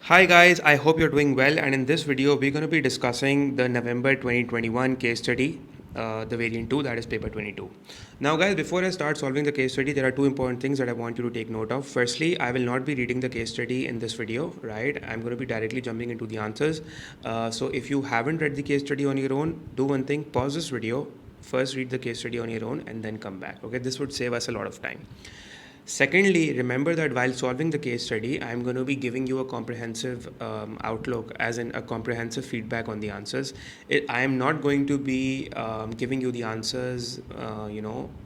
Hi guys, I hope you're doing well, and in this video we're going to be discussing the November 2021 case study, the variant 2, that is paper 22. Now guys, before I start solving the case study, there are two important things that I want you to take note of. Firstly, I will not be reading the case study in this video, right? I'm going to be directly jumping into the answers. So if you haven't read the case study on your own, do one thing, pause this video, first read the case study on your own and then come back. Okay, this would save us a lot of time. Secondly, remember that while solving the case study, I'm going to be giving you a comprehensive outlook, as in a comprehensive feedback on the answers. I am not going to be giving you the answers,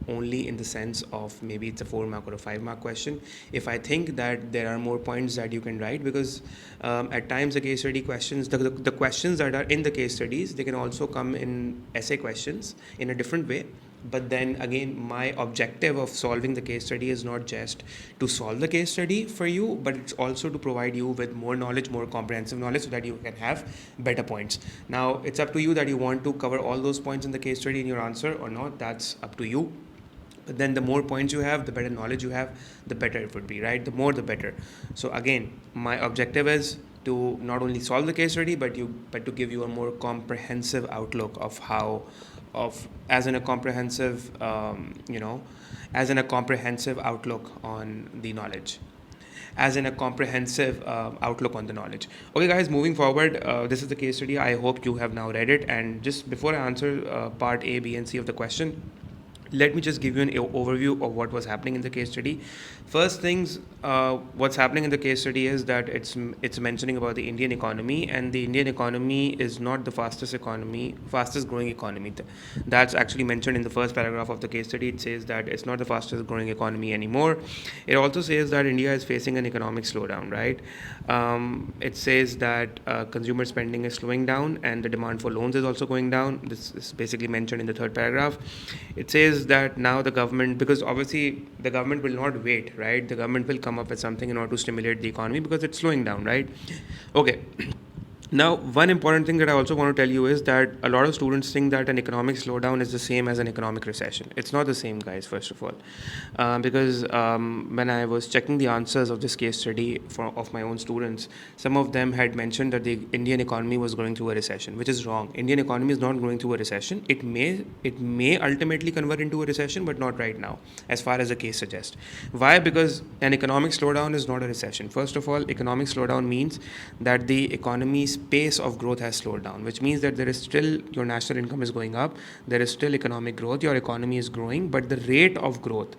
only in the sense of maybe it's a 4 mark or a 5 mark question. If I think that there are more points that you can write, because at times the case study questions, the questions that are in the case studies, they can also come in essay questions in a different way. But then again, my objective of solving the case study is not just to solve the case study for you, but it's also to provide you with more knowledge, more comprehensive knowledge, so that you can have better points. Now, it's up to you that you want to cover all those points in the case study in your answer or not. That's up to you. But then the more points you have, the better knowledge you have, the better it would be, right? The more, the better. So again, my objective is to not only solve the case study, but to give you a more comprehensive outlook of how, of as in a comprehensive, as in a comprehensive outlook on the knowledge. As in a comprehensive outlook on the knowledge. Okay, guys, moving forward, this is the case study. I hope you have now read it. And just before I answer part A, B, and C of the question, let me just give you an overview of what was happening in the case study. First things, what's happening in the case study is that it's mentioning about the Indian economy, and the Indian economy is not the fastest growing economy. That's actually mentioned in the first paragraph of the case study. It says that it's not the fastest growing economy anymore. It also says that India is facing an economic slowdown, right? It says that consumer spending is slowing down and the demand for loans is also going down. This is basically mentioned in the third paragraph. It says that now the government, because obviously the government will not wait, right? The government will come up with something in order to stimulate the economy because it's slowing down, right? Okay. Now, one important thing that I also want to tell you is that a lot of students think that an economic slowdown is the same as an economic recession. It's not the same, guys, first of all. Because when I was checking the answers of this case study of my own students, some of them had mentioned that the Indian economy was going through a recession, which is wrong. Indian economy is not going through a recession. It may ultimately convert into a recession, but not right now, as far as the case suggests. Why? Because an economic slowdown is not a recession. First of all, economic slowdown means that the economy's pace of growth has slowed down, which means that there is still, your national income is going up, there is still economic growth, your economy is growing, but the rate of growth,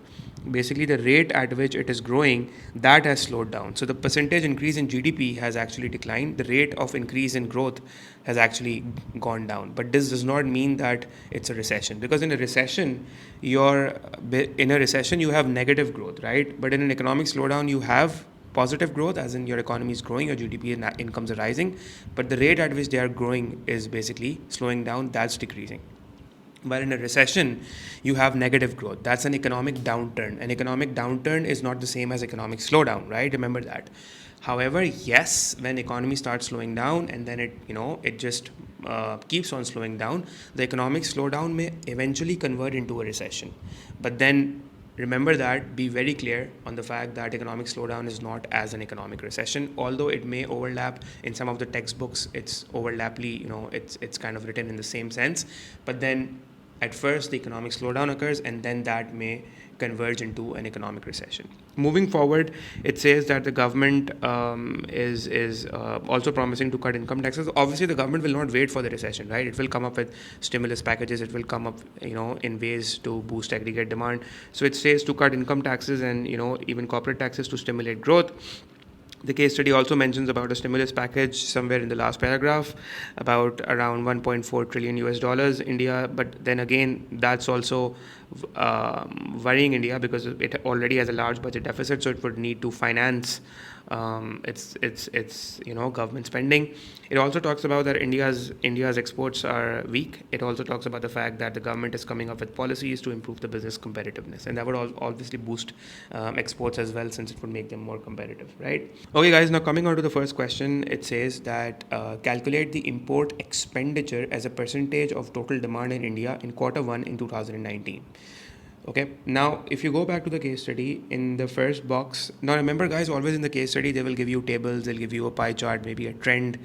basically the rate at which it is growing, that has slowed down. So the percentage increase in GDP has actually declined, the rate of increase in growth has actually gone down. But this does not mean that it's a recession, because in a recession you have negative growth, right? But in an economic slowdown you have positive growth, as in your economy is growing, your GDP and incomes are rising, but the rate at which they are growing is basically slowing down, that's decreasing. While in a recession, you have negative growth. That's an economic downturn. An economic downturn is not the same as economic slowdown, right? Remember that. However, yes, when economy starts slowing down and then it just keeps on slowing down, the economic slowdown may eventually convert into a recession. But then remember that, be very clear on the fact that economic slowdown is not as an economic recession, although it may overlap in some of the textbooks. It's it's kind of written in the same sense. But then at first the economic slowdown occurs and then that may converge into an economic recession. Moving forward, it says that the government is also promising to cut income taxes. Obviously, the government will not wait for the recession, right? It will come up with stimulus packages. It will come up, in ways to boost aggregate demand. So it says to cut income taxes and, even corporate taxes to stimulate growth. The case study also mentions about a stimulus package somewhere in the last paragraph, about around 1.4 trillion US dollars India. But then again, that's also worrying India because it already has a large budget deficit, so it would need to finance its government spending. It also talks about that India's exports are weak. It also talks about the fact that the government is coming up with policies to improve the business competitiveness, and that would obviously boost exports as well, since it would make them more competitive, right? Okay, guys. Now coming on to the first question, it says that calculate the import expenditure as a percentage of total demand in India in Q1 in 2019. Okay, now if you go back to the case study in the first box, now remember guys, always in the case study they will give you tables, they'll give you a pie chart, maybe a trend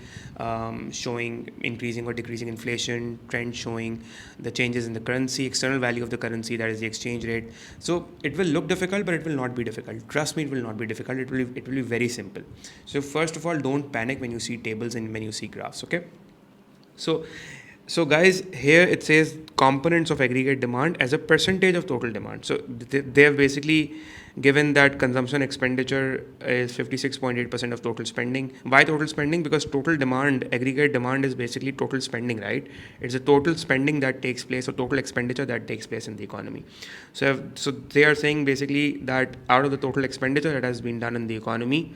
showing increasing or decreasing inflation, trend showing the changes in the currency, external value of the currency, that is the exchange rate. So it will look difficult, but it will not be difficult. Trust me, it will not be difficult. It will be very simple. So first of all, don't panic when you see tables and when you see graphs. Okay. So, so guys, here it says components of aggregate demand as a percentage of total demand. So they have basically given that consumption expenditure is 56.8% of total spending. Why total spending? Because total demand, aggregate demand is basically total spending, right? It's a total spending that takes place or total expenditure that takes place in the economy. So they are saying basically that out of the total expenditure that has been done in the economy,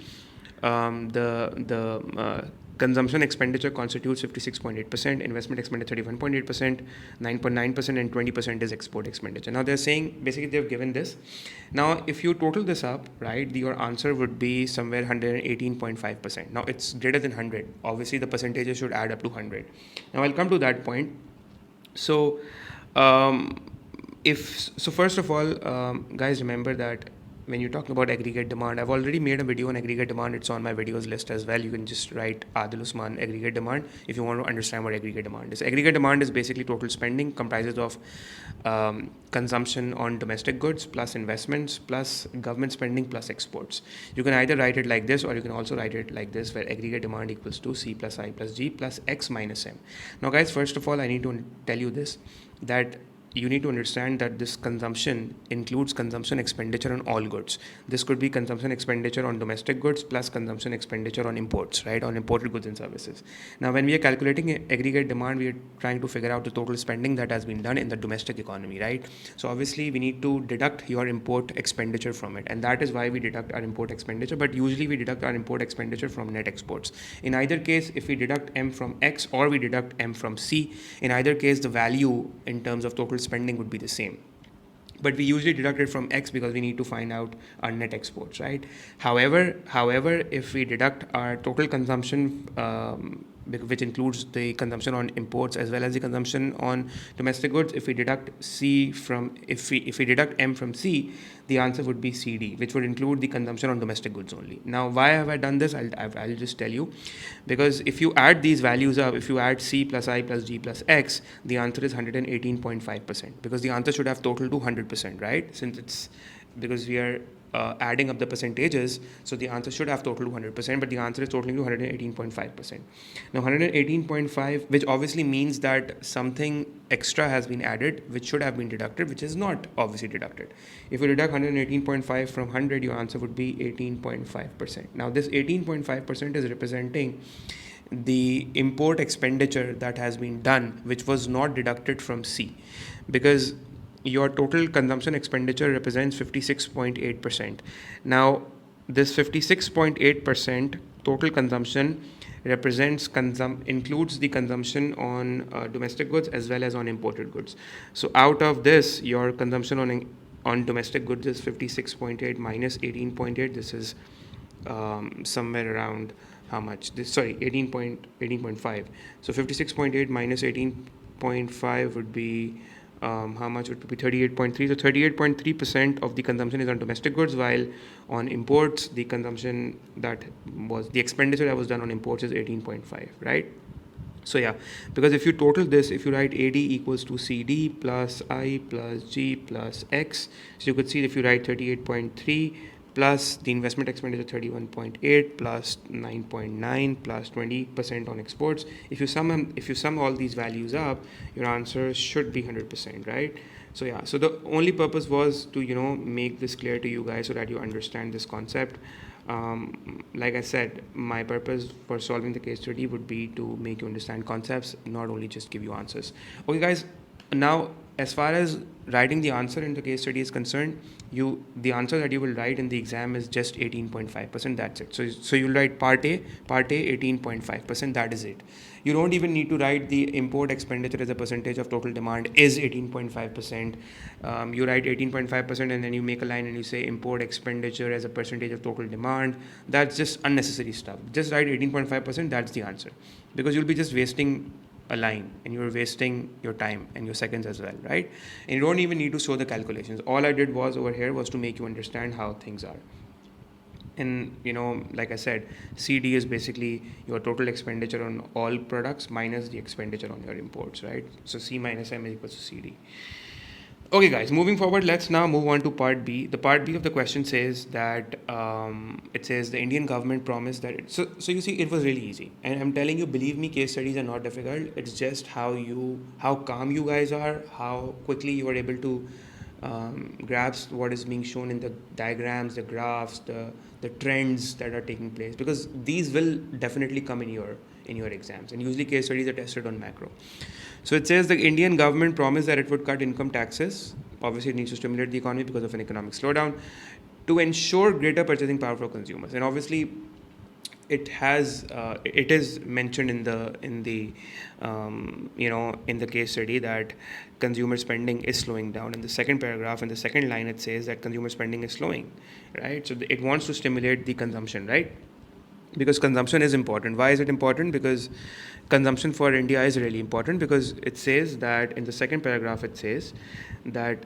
the consumption expenditure constitutes 56.8%, investment expenditure 31.8%, 9.9%, and 20% is export expenditure. Now they're saying basically they've given this. Now if you total this up, right, your answer would be somewhere 118.5%. Now it's greater than 100. Obviously the percentages should add up to 100. Now I'll come to that point. So first of all, guys, remember that when you're talking about aggregate demand, I've already made a video on aggregate demand. It's on my videos list as well. You can just write Adil Usman aggregate demand if you want to understand what aggregate demand is. Aggregate demand is basically total spending, comprises of consumption on domestic goods plus investments plus government spending plus exports. You can either write it like this or you can also write it like this, where aggregate demand equals to C plus I plus G plus X minus M. Now guys, first of all, I need to tell you this, that you need to understand that this consumption includes consumption expenditure on all goods. This could be consumption expenditure on domestic goods plus consumption expenditure on imports, right, on imported goods and services. Now, when we are calculating aggregate demand, we are trying to figure out the total spending that has been done in the domestic economy, right? So obviously, we need to deduct your import expenditure from it, and that is why we deduct our import expenditure, but usually we deduct our import expenditure from net exports. In either case, if we deduct M from X or we deduct M from C, in either case, the value in terms of total spending would be the same, but we usually deduct it from X because we need to find out our net exports, right? However, if we deduct our total consumption, which includes the consumption on imports as well as the consumption on domestic goods, if we deduct if we deduct M from C, the answer would be CD, which would include the consumption on domestic goods only. Now, why have I done this? I'll just tell you, because if you add these values up, if you add C plus I plus G plus X, the answer is 118.5%, because the answer should have total to 100%, right? Since it's because we are adding up the percentages, so the answer should have total to 100%, but the answer is totaling to 118.5%. Now 118.5, which obviously means that something extra has been added, which should have been deducted, which is not obviously deducted. If you deduct 118.5 from 100, your answer would be 18.5%. Now this 18.5% is representing the import expenditure that has been done, which was not deducted from C, because your total consumption expenditure represents 56.8%. Now, this 56.8% total consumption includes the consumption on domestic goods as well as on imported goods. So out of this, your consumption on domestic goods is 56.8 minus 18.8. This is somewhere around how much? 18.5. So 56.8 minus 18.5 would be how much would be 38.3. So 38.3% of the consumption is on domestic goods, while on imports, the expenditure that was done on imports is 18.5, right? So yeah, because if you total this, if you write AD equals to CD plus I plus G plus X, so you could see if you write 38.3 plus the investment expenditure 31.8 plus 9.9 plus 20% on exports. If you sum all these values up, your answer should be 100%, right? So yeah, so the only purpose was to make this clear to you guys so that you understand this concept. Like I said, my purpose for solving the case study would be to make you understand concepts, not only just give you answers. Okay guys, now as far as writing the answer in the case study is concerned, the answer that you will write in the exam is just 18.5%. That's it. So you'll write part A 18.5%. That is it. You don't even need to write the import expenditure as a percentage of total demand is 18.5%. You write 18.5% and then you make a line and you say import expenditure as a percentage of total demand. That's just unnecessary stuff. Just write 18.5%. That's the answer, because you'll be just wasting a line and you're wasting your time and your seconds as well, right? And you don't even need to show the calculations. All I did was over here was to make you understand how things are. And like I said, CD is basically your total expenditure on all products minus the expenditure on your imports, right? So C minus M is equals to CD. Okay, guys, moving forward, let's now move on to part B. The part B of the question says that it says the Indian government promised that so you see, it was really easy, and I'm telling you, believe me, case studies are not difficult. It's just how calm you guys are, how quickly you are able to grasp what is being shown in the diagrams, the graphs, the trends that are taking place, because these will definitely come in your exams, and usually case studies are tested on macro. So it says the Indian government promised that it would cut income taxes. Obviously, it needs to stimulate the economy because of an economic slowdown to ensure greater purchasing power for consumers. And obviously, it is mentioned in the case study that consumer spending is slowing down. In the second paragraph, in the second line, it says that consumer spending is slowing, right? So it wants to stimulate the consumption, right? Because consumption is important. Why is it important? Because consumption for India is really important, because it says that in the second paragraph, it says that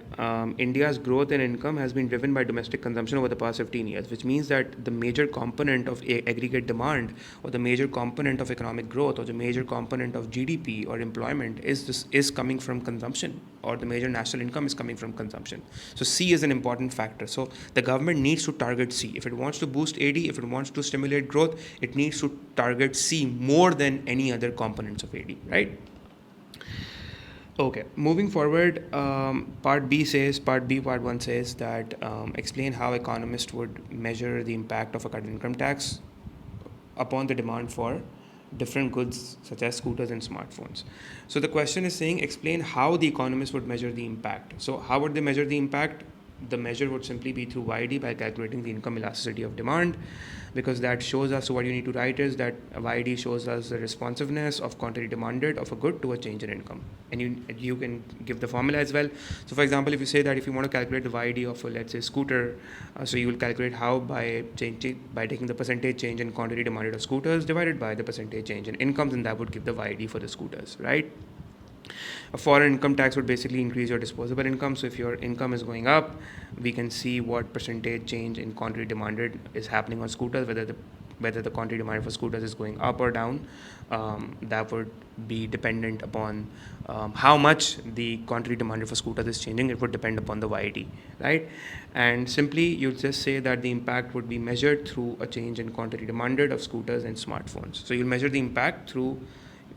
India's growth in income has been driven by domestic consumption over the past 15 years, which means that the major component of aggregate demand, or the major component of economic growth, or the major component of GDP or employment is coming from consumption, or the major national income is coming from consumption. So C is an important factor. So the government needs to target C. If it wants to boost AD, if it wants to stimulate growth, it needs to target C more than any other components of AD, right? Okay, moving forward, part 1 says that explain how economists would measure the impact of a cut in income tax upon the demand for different goods such as scooters and smartphones. So the question is saying, explain how the economists would measure the impact. So how would they measure the impact? The measure would simply be through YD, by calculating the income elasticity of demand, because that shows us, so what you need to write is that YD shows us the responsiveness of quantity demanded of a good to a change in income. And you can give the formula as well. So for example, if you say that if you want to calculate the YD of a, let's say, scooter, so you will calculate how by taking the percentage change in quantity demanded of scooters divided by the percentage change in incomes, and that would give the YD for the scooters, right? A foreign income tax would basically increase your disposable income. So if your income is going up, we can see what percentage change in quantity demanded is happening on scooters, whether the quantity demanded for scooters is going up or down. That would be dependent upon how much the quantity demanded for scooters is changing. It would depend upon the YD, right? And simply you just say that the impact would be measured through a change in quantity demanded of scooters and smartphones. So you'll measure the impact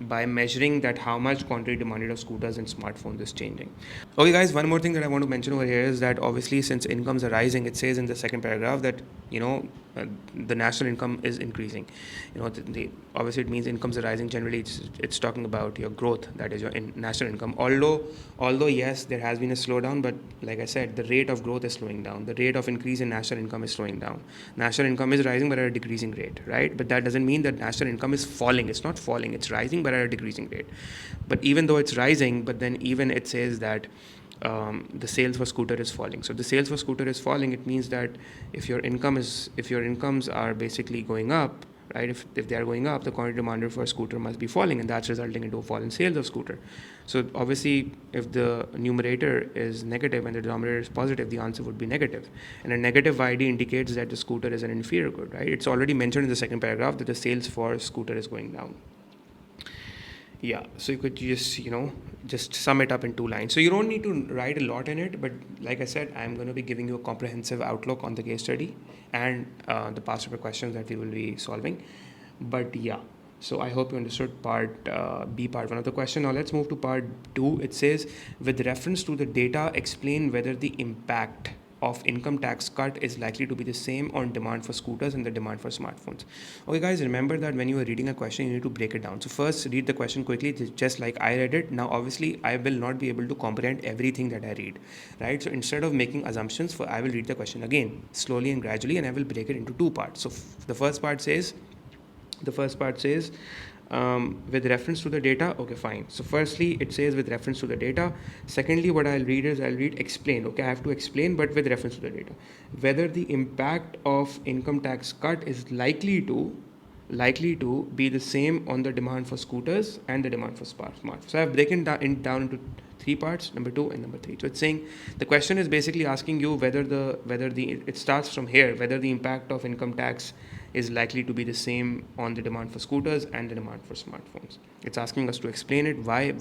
by measuring that how much quantity demanded of scooters and smartphones is changing. Okay, guys, one more thing that I want to mention over here is that obviously, since incomes are rising, it says in the second paragraph that the national income is increasing. Obviously it means incomes are rising. Generally, it's talking about your growth, that is your national income. Although yes, there has been a slowdown, but like I said, the rate of growth is slowing down. The rate of increase in national income is slowing down. National income is rising, but at a decreasing rate, right? But that doesn't mean that national income is falling. It's not falling. It's rising, but at a decreasing rate. But even though it's rising, but then even it says that the sales for scooter is falling. So the sales for scooter is falling. It means that if your incomes are basically going up, right? If they are going up, the quantity demanded for a scooter must be falling, and that's resulting into a fall in sales of scooter. So obviously, if the numerator is negative and the denominator is positive, the answer would be negative. And a negative YD indicates that the scooter is an inferior good, right? It's already mentioned in the second paragraph that the sales for scooter is going down. Yeah, so you could just sum it up in 2 lines. So you don't need to write a lot in it, but like I said, I'm going to be giving you a comprehensive outlook on the case study and the past paper questions that we will be solving. But yeah, so I hope you understood part 1 of the question. Now let's move to part 2. It says, with reference to the data, explain whether the impact of income tax cut is likely to be the same on demand for scooters and the demand for smartphones. Okay, guys, remember that when you are reading a question, you need to break it down. So first, read the question quickly, just like I read it. Now, obviously, I will not be able to comprehend everything that I read, right? So instead of making assumptions, I will read the question again, slowly and gradually, and I will break it into 2 parts. So the first part says, with reference to the data. Okay, fine. So firstly, it says with reference to the data. Secondly, what I'll read explain. Okay, I have to explain, but with reference to the data, whether the impact of income tax cut is likely to likely to be the same on the demand for scooters and the demand for smartphones. So I've broken down into three parts, number 2 and number 3. So it's saying, the question is basically asking you whether the it starts from here, whether the impact of income tax is likely to be the same on the demand for scooters and the demand for smartphones. It's asking us to explain it, why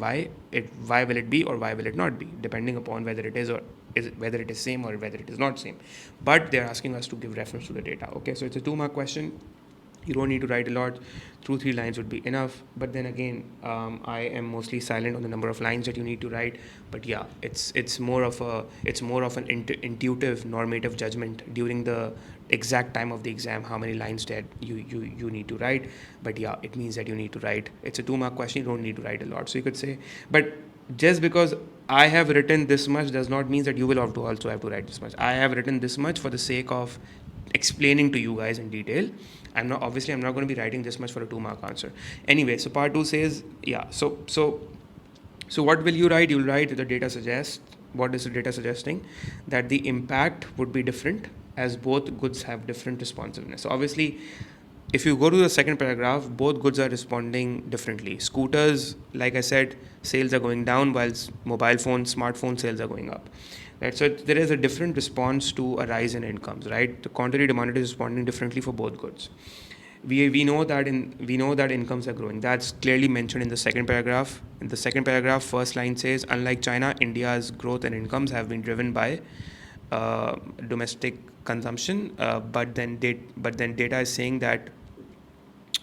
will it be or why will it not be, depending upon whether it is or whether it is same or whether it is not same. But they're asking us to give reference to the data. Okay, so it's a 2-mark question. You don't need to write a lot. 2-3 lines would be enough. But then again, I am mostly silent on the number of lines that you need to write. But yeah, it's more of an intuitive normative judgment during the exact time of the exam, how many lines that you need to write. But yeah, it means that you need to write. It's a 2-mark question. You don't need to write a lot. So you could say, but just because I have written this much does not mean that you will also have to write this much. I have written this much for the sake of explaining to you guys in detail. I'm not going to be writing this much for a 2-mark answer. Anyway, so part 2 says, yeah, so what will you write? You'll write that the data suggests, what is the data suggesting? That the impact would be different as both goods have different responsiveness. So obviously, if you go to the second paragraph, both goods are responding differently. Scooters, like I said, sales are going down, while smartphone sales are going up. Right, so there is a different response to a rise in incomes, right? The quantity demanded is responding differently for both goods. We know that incomes are growing. That's clearly mentioned in the second paragraph. In the second paragraph, first line says, unlike China, India's growth and incomes have been driven by domestic consumption. But then data is saying that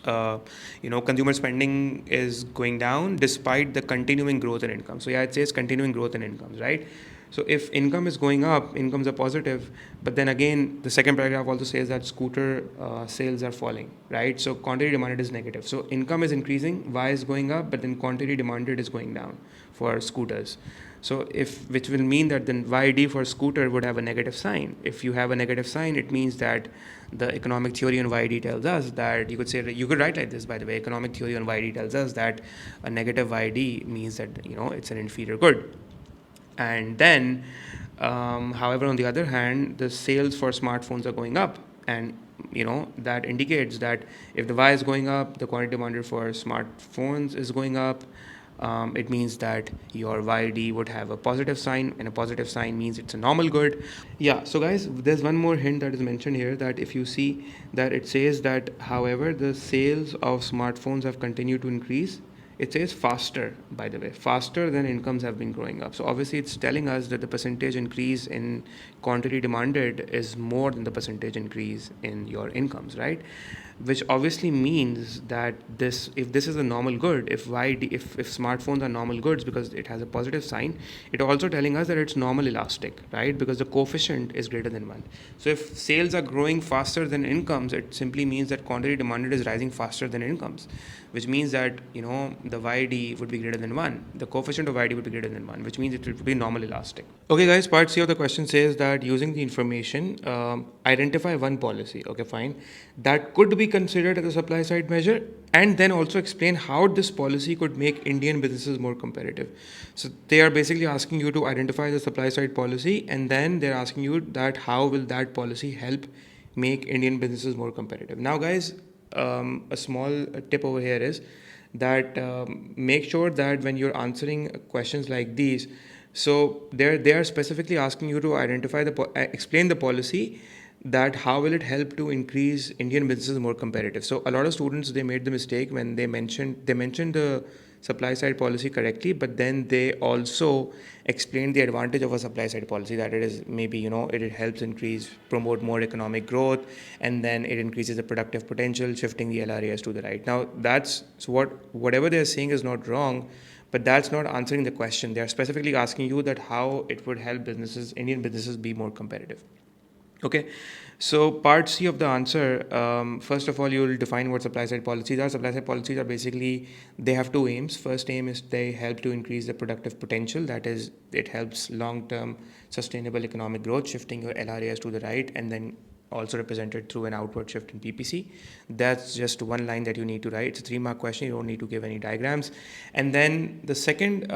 consumer spending is going down despite the continuing growth in income. So yeah, it says continuing growth in incomes, right? So if income is going up, incomes are positive, but then again, the second paragraph also says that scooter sales are falling, right? So quantity demanded is negative. So income is increasing, Y is going up, but then quantity demanded is going down for scooters. So which will mean that then YD for scooter would have a negative sign. If you have a negative sign, it means that the economic theory on YD tells us that you could write like this, by the way. Economic theory on YD tells us that a negative YD means that it's an inferior good. And then, however, on the other hand, the sales for smartphones are going up, and that indicates that if the Y is going up, the quantity demanded for smartphones is going up. It means that your YD would have a positive sign, and a positive sign means it's a normal good. Yeah, so guys, there's one more hint that is mentioned here, that if you see that it says that, however, the sales of smartphones have continued to increase. It says faster, by the way, faster than incomes have been growing up. So obviously it's telling us that the percentage increase in quantity demanded is more than the percentage increase in your incomes, right? Which obviously means that if this is a normal good, if smartphones are normal goods because it has a positive sign, it also telling us that it's normal elastic, right? Because the coefficient is greater than 1. So if sales are growing faster than incomes, it simply means that quantity demanded is rising faster than incomes, which means that the YD would be greater than 1. The coefficient of YD would be greater than 1, which means it would be normal elastic. Okay guys, part C of the question says that using the information, identify one policy, okay fine, that could be considered as a supply side measure, and then also explain how this policy could make Indian businesses more competitive. So they are basically asking you to identify the supply side policy, and then they're asking you that how will that policy help make Indian businesses more competitive. Now guys, a small tip over here is that make sure that when you're answering questions like these, so they are specifically asking you to identify explain the policy, that how will it help to increase Indian businesses more competitive. So a lot of students, they made the mistake when they mentioned the supply side policy correctly, but then they also explained the advantage of a supply side policy, that it is maybe it helps promote more economic growth, and then it increases the productive potential, shifting the LRAs to the right. Now whatever they're saying is not wrong, but that's not answering the question. They're specifically asking you that how it would help Indian businesses be more competitive. Okay, so part C of the answer, first of all, you'll define what supply side policies are. Supply side policies are basically, they have two aims. First aim is they help to increase the productive potential. That is, it helps long-term sustainable economic growth, shifting your LRAs to the right, and then also represented through an outward shift in PPC. That's just one line that you need to write. It's a 3-mark question. You don't need to give any diagrams. And then the second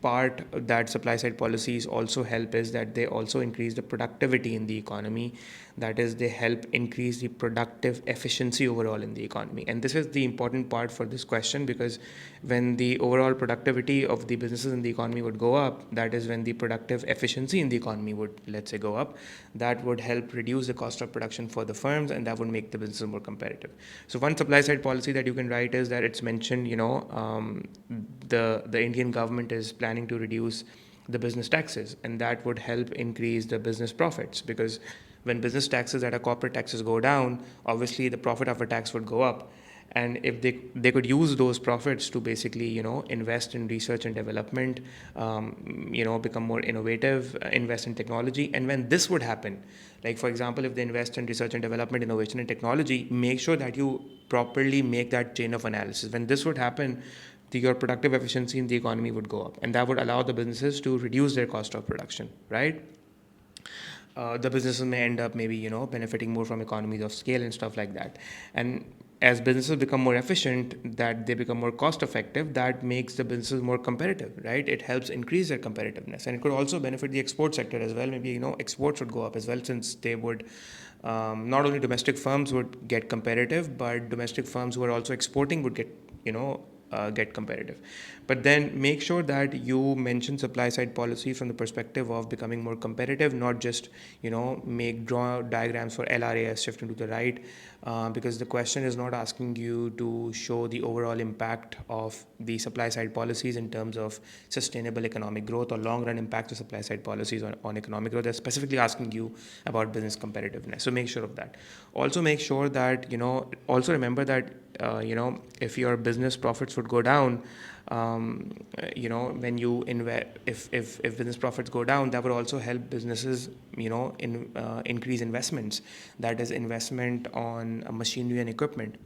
part that supply side policies also help is that they also increase the productivity in the economy. That is, they help increase the productive efficiency overall in the economy. And this is the important part for this question, because when the overall productivity of the businesses in the economy would go up, that is when the productive efficiency in the economy would, let's say, go up. That would help reduce the cost of production for the firms, and that would make the businesses more competitive. So one supply side policy that you can write is that it's mentioned, the Indian government is planning to reduce the business taxes, and that would help increase the business profits, because when business taxes at a corporate taxes go down, obviously the profit after tax would go up. And if they could use those profits to basically invest in research and development, become more innovative, invest in technology. And when this would happen, like for example, if they invest in research and development, innovation and technology, make sure that you properly make that chain of analysis. When this would happen, your productive efficiency in the economy would go up, and that would allow the businesses to reduce their cost of production, right? The businesses may end up maybe benefiting more from economies of scale and stuff like that. And as businesses become more efficient, that they become more cost effective, that makes the businesses more competitive, right? It helps increase their competitiveness, and it could also benefit the export sector as well. Maybe exports would go up as well, since they would not only domestic firms would get competitive, but domestic firms who are also exporting would get competitive. But then make sure that you mention supply side policy from the perspective of becoming more competitive, not just draw diagrams for LRAS shifting to the right, because the question is not asking you to show the overall impact of the supply side policies in terms of sustainable economic growth or long run impact of supply side policies on economic growth. They're specifically asking you about business competitiveness. So make sure of that. Also make sure that also remember that if your business profits would go down, when you invest, if business profits go down, that would also help businesses increase investments, that is investment on machinery and equipment.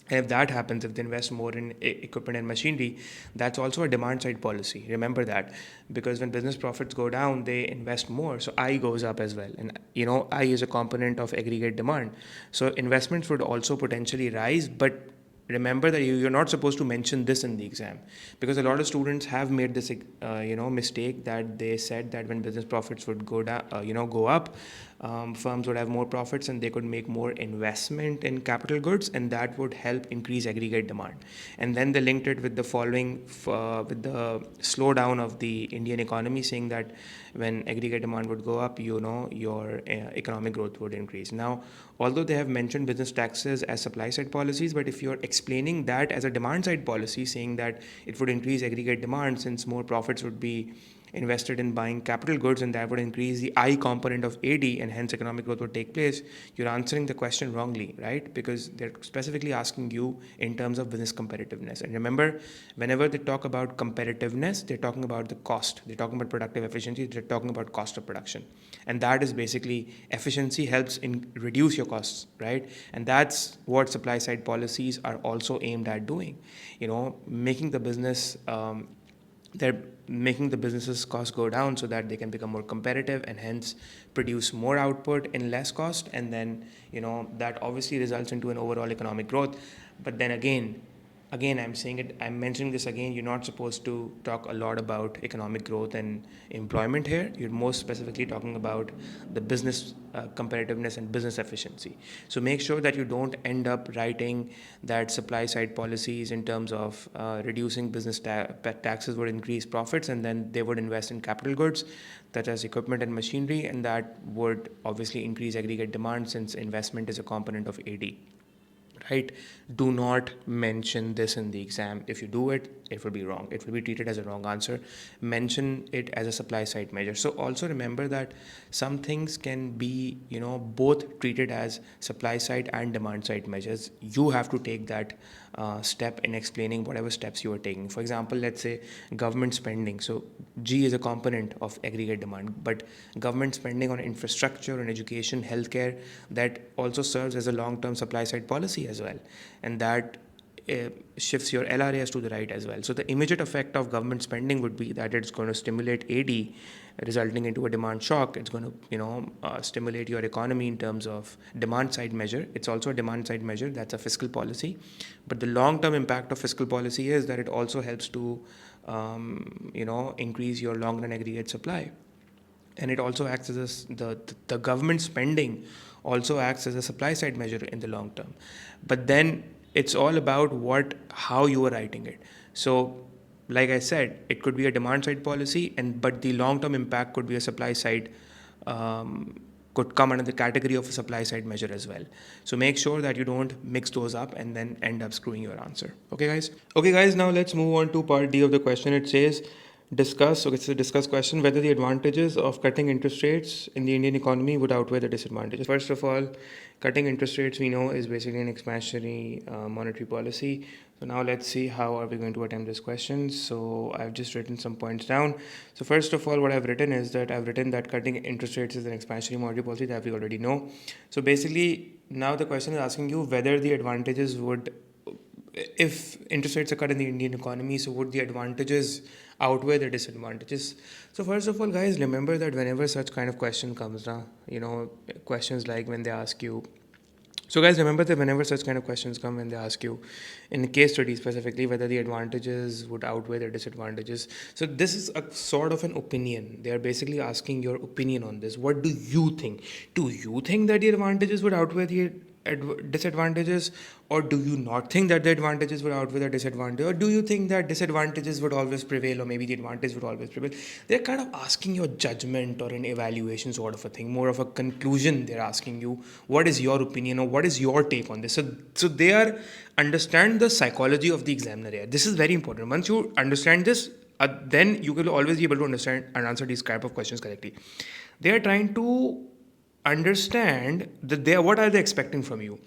And if that happens, if they invest more in equipment and machinery, that's also a demand side policy. Remember that, because when business profits go down, they invest more. So I goes up as well. And, I is a component of aggregate demand. So investments would also potentially rise, but remember that you're not supposed to mention this in the exam, because a lot of students have made this mistake, that they said that when business profits would go down, go up, firms would have more profits and they could make more investment in capital goods, and that would help increase aggregate demand. And then they linked it with the following, with the slowdown of the Indian economy, saying that when aggregate demand would go up, your economic growth would increase. Now, although they have mentioned business taxes as supply side policies, but if you're explaining that as a demand side policy, saying that it would increase aggregate demand since more profits would be invested in buying capital goods, and that would increase the I component of AD, and hence economic growth would take place, you're answering the question wrongly, right? Because they're specifically asking you in terms of business competitiveness. And remember, whenever they talk about competitiveness, they're talking about the cost, they're talking about productive efficiency, they're talking about cost of production. And that is basically, efficiency helps in reduce your costs, right? And that's what supply side policies are also aimed at doing, making the business they're making the business's costs go down so that they can become more competitive and hence produce more output in less cost. And then that obviously results into an overall economic growth. But then again, I'm mentioning this again, you're not supposed to talk a lot about economic growth and employment here. You're most specifically talking about the business competitiveness and business efficiency. So make sure that you don't end up writing that supply side policies in terms of reducing business taxes would increase profits, and then they would invest in capital goods such as equipment and machinery, and that would obviously increase aggregate demand since investment is a component of AD. Right? Do not mention this in the exam. If you do it, it will be wrong. It will be treated as a wrong answer. Mention it as a supply side measure. So also remember that some things can be, both treated as supply side and demand side measures. You have to take that step in explaining whatever steps you are taking. For example, let's say government spending. So G is a component of aggregate demand, but government spending on infrastructure and education, healthcare, that also serves as a long-term supply side policy as well. And that shifts your LRAS to the right as well. So the immediate effect of government spending would be that it's going to stimulate AD, resulting into a demand shock. It's going to stimulate your economy in terms of demand side measure. It's also a demand side measure. That's a fiscal policy. But the long-term impact of fiscal policy is that it also helps to increase your long-run aggregate supply. And it also acts as the government spending also acts as a supply side measure in the long term. But then it's all about how you are writing it. So like I said, it could be a demand side policy, but the long term impact could be a supply side, could come under the category of a supply side measure as well. So make sure that you don't mix those up and then end up screwing your answer. Okay, guys? Okay, guys, now let's move on to part D of the question. It says, discuss, so it's a discuss question, whether the advantages of cutting interest rates in the Indian economy would outweigh the disadvantages. First of all, cutting interest rates, we know, is basically an expansionary monetary policy. So now let's see how are we going to attempt this question. So I've just written some points down. So first of all, what I've written is that cutting interest rates is an expansionary monetary policy, that we already know. So basically, now the question is asking you whether the advantages would, if interest rates are cut in the Indian economy, so would the advantages outweigh the disadvantages? So first of all, guys, remember that whenever such kind of question comes down, questions like when they ask you, so guys, remember that whenever such kind of questions come, when they ask you in a case study specifically whether the advantages would outweigh the disadvantages, so this is a sort of an opinion. They are basically asking your opinion on this. What do you think? Do you think that the advantages would outweigh the disadvantages, or do you not think that the advantages would outweigh the disadvantage, or do you think that disadvantages would always prevail, or maybe the advantage would always prevail? They're kind of asking your judgment or an evaluation sort of a thing, more of a conclusion. They're asking you what is your opinion or what is your take on this. So they are understand the psychology of the examiner here. This is very important. Once you understand this, then you will always be able to understand and answer these type of questions correctly. They are trying to understand that what are they expecting from you.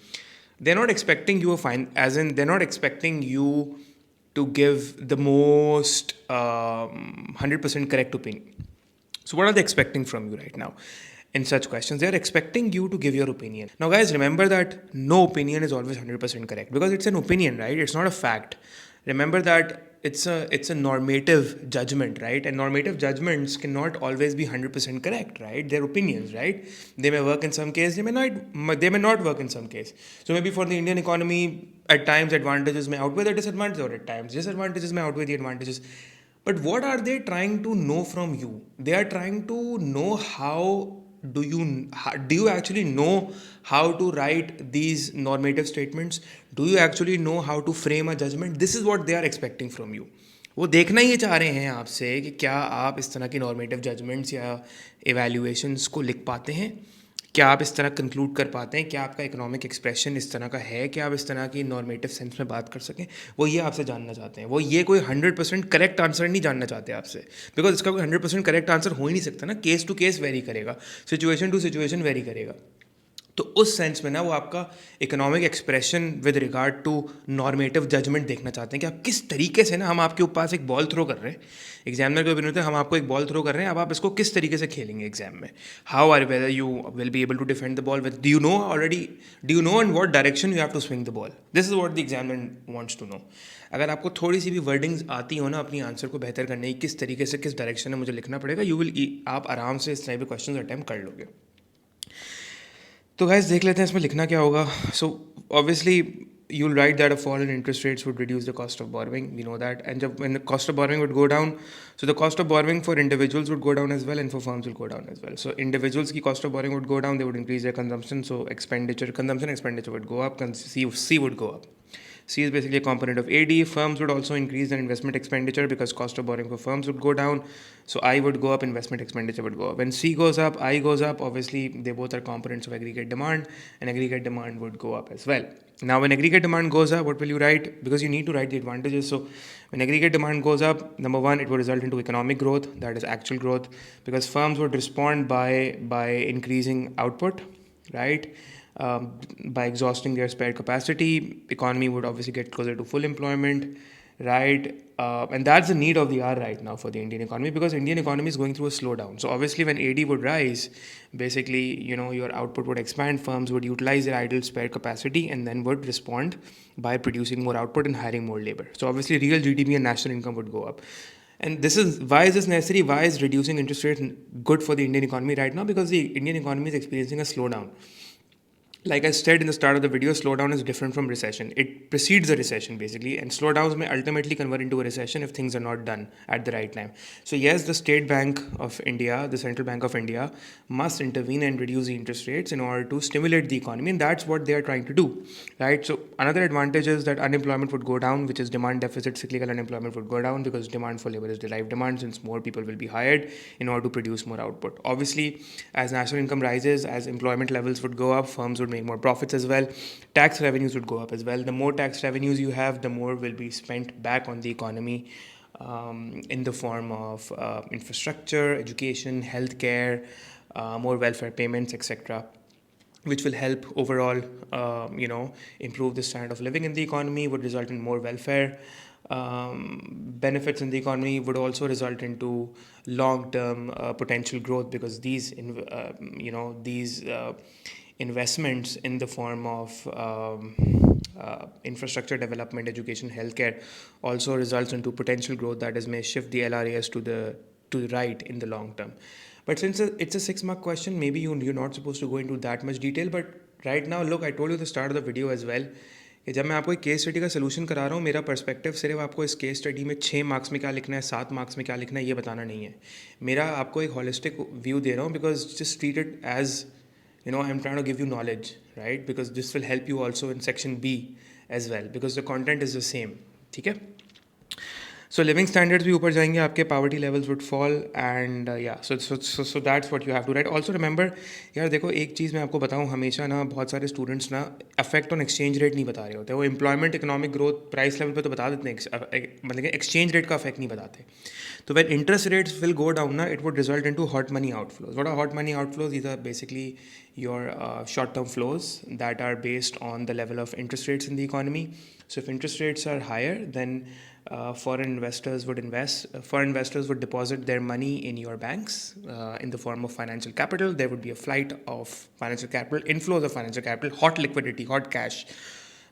They're not expecting you they're not expecting you to give the most 100% correct opinion. So what are they expecting from you right now in such questions? They're expecting you to give your opinion. Now guys, remember that no opinion is always 100% correct, because it's an opinion, right? It's not a fact. Remember that it's a normative judgment, right? And normative judgments cannot always be 100% correct, right? They're opinions, right? They may work in some case, they may not work in some case. So maybe for the Indian economy, at times advantages may outweigh the disadvantages, or at times disadvantages may outweigh the advantages. But what are they trying to know from you? They are trying to know do you actually know how to write these normative statements? Do you actually know how to frame a judgment? This is what they are expecting from you. वो देखना ही चाह रहे हैं आपसे कि क्या आप इस तरह की नॉर्मेटिव जजमेंट्स या इवैल्यूएशंस को लिख पाते हैं, क्या आप इस तरह कंक्लूड कर पाते हैं, क्या आपका इकोनॉमिक एक्सप्रेशन इस तरह का है, क्या आप इस तरह की नॉर्मेटिव सेंस में बात कर सकें. वो ये आपसे जानना चाहते हैं. वो ये कोई 100% करेक्ट आंसर नहीं जानना चाहते आपसे, बिकॉज इसका कोई 100% करेक्ट आंसर हो ही नहीं सकता ना. केस टू केस वेरी करेगा, सिचुएशन टू सिचुएशन वेरी करेगा. तो उस सेंस में ना वो आपका economic expression with regard to normative judgement देखना चाहते हैं कि आप किस तरीके से ना, हम आपके पास एक बॉल थ्रो कर रहे हैं, एग्जामिनर के ओपिनियन होता है हम आपको एक बॉल थ्रो कर रहे हैं, अब आप इसको किस तरीके से खेलेंगे एग्जाम में. How are whether you will be able to defend the ball with, do you know in what direction you have to swing the ball. This is what the examiner wants to know. अगर आपको थोड़ी सी भी wordings आती हो ना अपनी answer को बेहतर करने की, किस तरीके से किस डायरेक्शन में मुझे लिखना पड़ेगा, आप आराम से इस टाइप के क्वेश्चन अटैम्प्ट कर लोगे. तो गाइस देख लेते हैं इसमें लिखना क्या होगा. So obviously you will write that a fall in interest rates would reduce the cost of borrowing, we know that. And जब when the cost of borrowing would go down, so the cost of borrowing for individuals would go down as well, and for firms will go down as well. So individuals की cost of borrowing would go down, they would increase their consumption, so consumption expenditure would go up, C would go up. C is basically a component of AD. Firms would also increase their investment expenditure because cost of borrowing for firms would go down. So I would go up, investment expenditure would go up. When C goes up, I goes up. Obviously, they both are components of aggregate demand, and aggregate demand would go up as well. Now, when aggregate demand goes up, what will you write? Because you need to write the advantages. So when aggregate demand goes up, number one, it would result into economic growth, that is actual growth, because firms would respond by increasing output, right? By exhausting their spare capacity, economy would obviously get closer to full employment, right? And that's the need of the hour right now for the Indian economy, because Indian economy is going through a slowdown. So obviously when AD would rise, basically, your output would expand, firms would utilize their idle spare capacity and then would respond by producing more output and hiring more labor. So obviously real GDP and national income would go up. And why is this necessary? Why is reducing interest rates good for the Indian economy right now? Because the Indian economy is experiencing a slowdown. like I said in the start of the video, slowdown is different from recession. It precedes a recession basically, and slowdowns may ultimately convert into a recession if things are not done at the right time. So yes, the State Bank of India, the Central Bank of India, must intervene and reduce the interest rates in order to stimulate the economy, and that's what they are trying to do, right? So another advantage is that unemployment would go down, which is demand deficit cyclical unemployment would go down because demand for labor is derived demand, since more people will be hired in order to produce more output. Obviously, as national income rises, as employment levels would go up, firms would make more profits as well. Tax revenues would go up as well. The more tax revenues you have, the more will be spent back on the economy, in the form of infrastructure, education, healthcare, more welfare payments, etc., which will help overall, improve the standard of living in the economy, would result in more welfare benefits in the economy, would also result into long-term potential growth, because these investments in the form of infrastructure development, education, healthcare also results into potential growth that is may shift the LRAS to the right in the long term. But since it's a 6 mark question, maybe you're not supposed to go into that much detail. But right now, look, I told you at the start of the video as well कि जब मैं आपको एक case study का solution करा रहा हूँ, मेरा पर्सपेक्टिव सिर्फ आपको इस केस स्टडी में 6 मार्क्स में क्या लिखना है, 7 मार्क्स में क्या लिखना है, ये बताना नहीं है. मेरा आपको एक होलिस्टिक व्यू दे रहा हूँ, because just treat it as I'm trying to give you knowledge, right? Because this will help you also in section B as well, because the content is the same. ठीक है? So living standards भी ऊपर जाएंगे आपके, poverty levels would fall, and so that's what you have to write. Also remember, यार देखो एक चीज़ मैं आपको बताऊँ, हमेशा ना बहुत सारे स्टूडेंट्स ना effect on exchange rate नहीं बता रहे होते. वो employment, economic growth, price level पे तो बता देते हैं, मतलब कि exchange rate का effect नहीं बताते. So when interest rates will go down, it would result into hot money outflows. What are hot money outflows? These are basically your short-term flows that are based on the level of interest rates in the economy. So if interest rates are higher, then foreign investors would invest. Foreign investors would deposit their money in your banks in the form of financial capital. There would be a flight of financial capital, inflows of financial capital, hot liquidity, hot cash.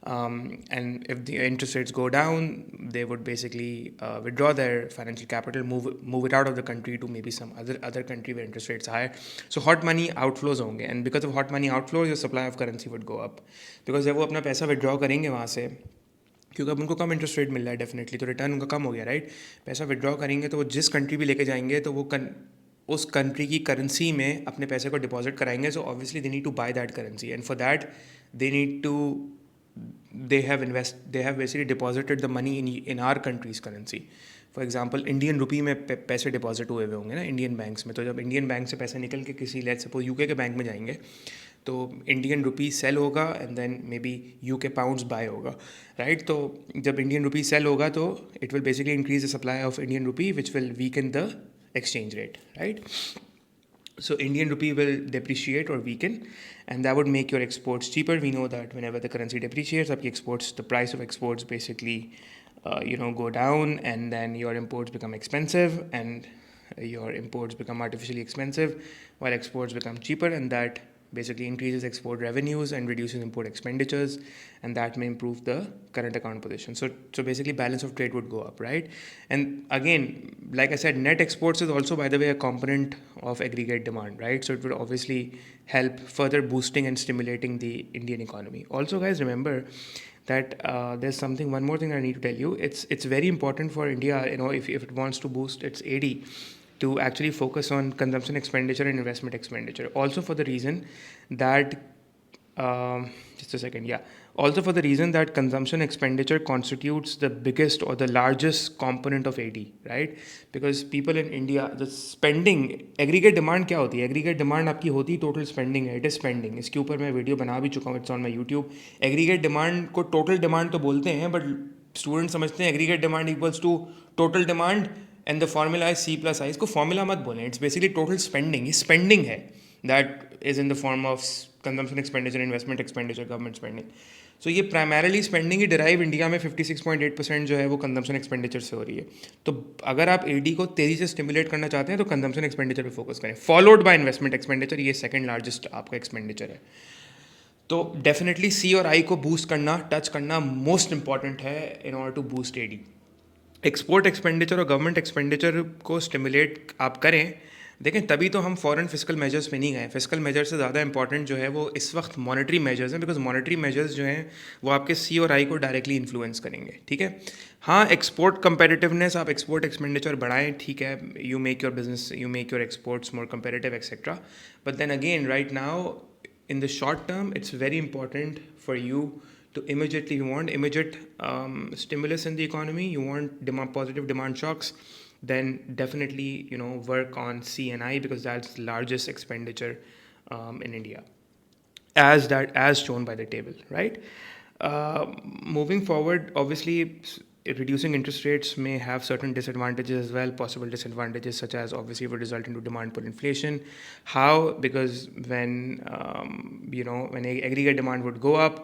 And if the interest rates go down, they would basically withdraw their financial capital, move it out of the country to maybe some other country where interest rates are higher. So hot money outflows होंगे, and because of hot money outflows, your supply of currency would go up. Because जब वो अपना पैसा withdraw करेंगे वहाँ से, क्योंकि अब उनको कम इंटरेस्ट रेट मिल रहा है डेफिनेटली, तो रिटर्न उनका कम हो गया, राइट? पैसा विड्रॉ करेंगे तो वो जिस कंट्री भी लेके जाएंगे तो वो उस कंट्री की करेंसी में अपने पैसे को डिपॉजिट कराएंगे. So obviously they need to buy that currency, and for that they need to they have basically deposited the money in our country's currency. For example Indian rupee में पैसे deposit हुए होंगे ना इंडियन बैंक्स में. तो जब Indian bank से पैसे निकल के किसी लेट्स सपोज यूके के बैंक में जाएंगे, तो इंडियन रुपी सेल होगा and then may be UK pounds buy होगा, राइट? तो जब इंडियन रुपी सेल होगा तो it will basically increase the supply of Indian rupee which will weaken the exchange rate, right? So Indian rupee will depreciate or weaken, and that would make your exports cheaper. We know that whenever the currency depreciates, the exports, the price of exports basically, go down, and then your imports become expensive, and your imports become artificially expensive, while exports become cheaper, and that basically increases export revenues and reduces import expenditures, and that may improve the current account position. So basically balance of trade would go up, right? And again, like I said, net exports is also, by the way, a component of aggregate demand, right? So it would obviously help further boosting and stimulating the Indian economy. Also, guys, remember that there's one more thing I need to tell you. It's very important for India, if it wants to boost its AD, to actually focus on consumption expenditure and investment expenditure. Also for the reason that, also for the reason that consumption expenditure constitutes the biggest or the largest component of AD, right? Because people in India, the spending, aggregate demand क्या होती है? Aggregate demand आपकी होती है total spending है, it is spending. इसके ऊपर मैं वीडियो बना भी चुका हूँ, it's on my YouTube. Aggregate demand को total demand तो बोलते हैं, but स्टूडेंट समझते हैं aggregate demand equals to total demand and the formula is C+I. इसको formula मत बोलें, it's basically total spending. ये spending है that is in the form of consumption expenditure, investment expenditure, government spending. So ये primarily spending ही derive India में 56.8% जो है वो consumption expenditure से हो रही है. तो अगर आप AD को तेज़ी से stimulate करना चाहते हैं तो consumption expenditure पे focus करें, followed by investment expenditure. ये second largest आपका expenditure है. तो डेफिनेटली C और I को boost करना, टच करना most important है in order to boost AD. Export expenditure और गवर्नमेंट एक्सपेंडिचर को स्टिमुलेट आप करें, देखें तभी तो हम फॉरेन फिजिकल मेजर्स पे नहीं गए. फिजिकल मेजर से ज़्यादा इंपॉर्टेंट जो है वो इस वक्त मॉनेटरी मेजर्स हैं, बिकॉज मॉनेटरी मेजर्स जो हैं वो आपके सी और आई को डायरेक्टली इन्फ्लुएंस करेंगे. ठीक है, हाँ एक्सपोर्ट कंपेटिटिवनेस, आप एक्सपोर्ट एक्सपेंडिचर बढ़ाएं, ठीक है, you make your business, you make your exports more competitive etcetera. But then again right now in the short term it's very important for you to immediately, you want immediate stimulus in the economy, you want positive demand shocks, then definitely work on CNI, because that's the largest expenditure in India, as shown by the table, right? Moving forward, obviously reducing interest rates may have certain disadvantages as well, possible disadvantages such as obviously would result into demand pull inflation. How? Because when when aggregate demand would go up,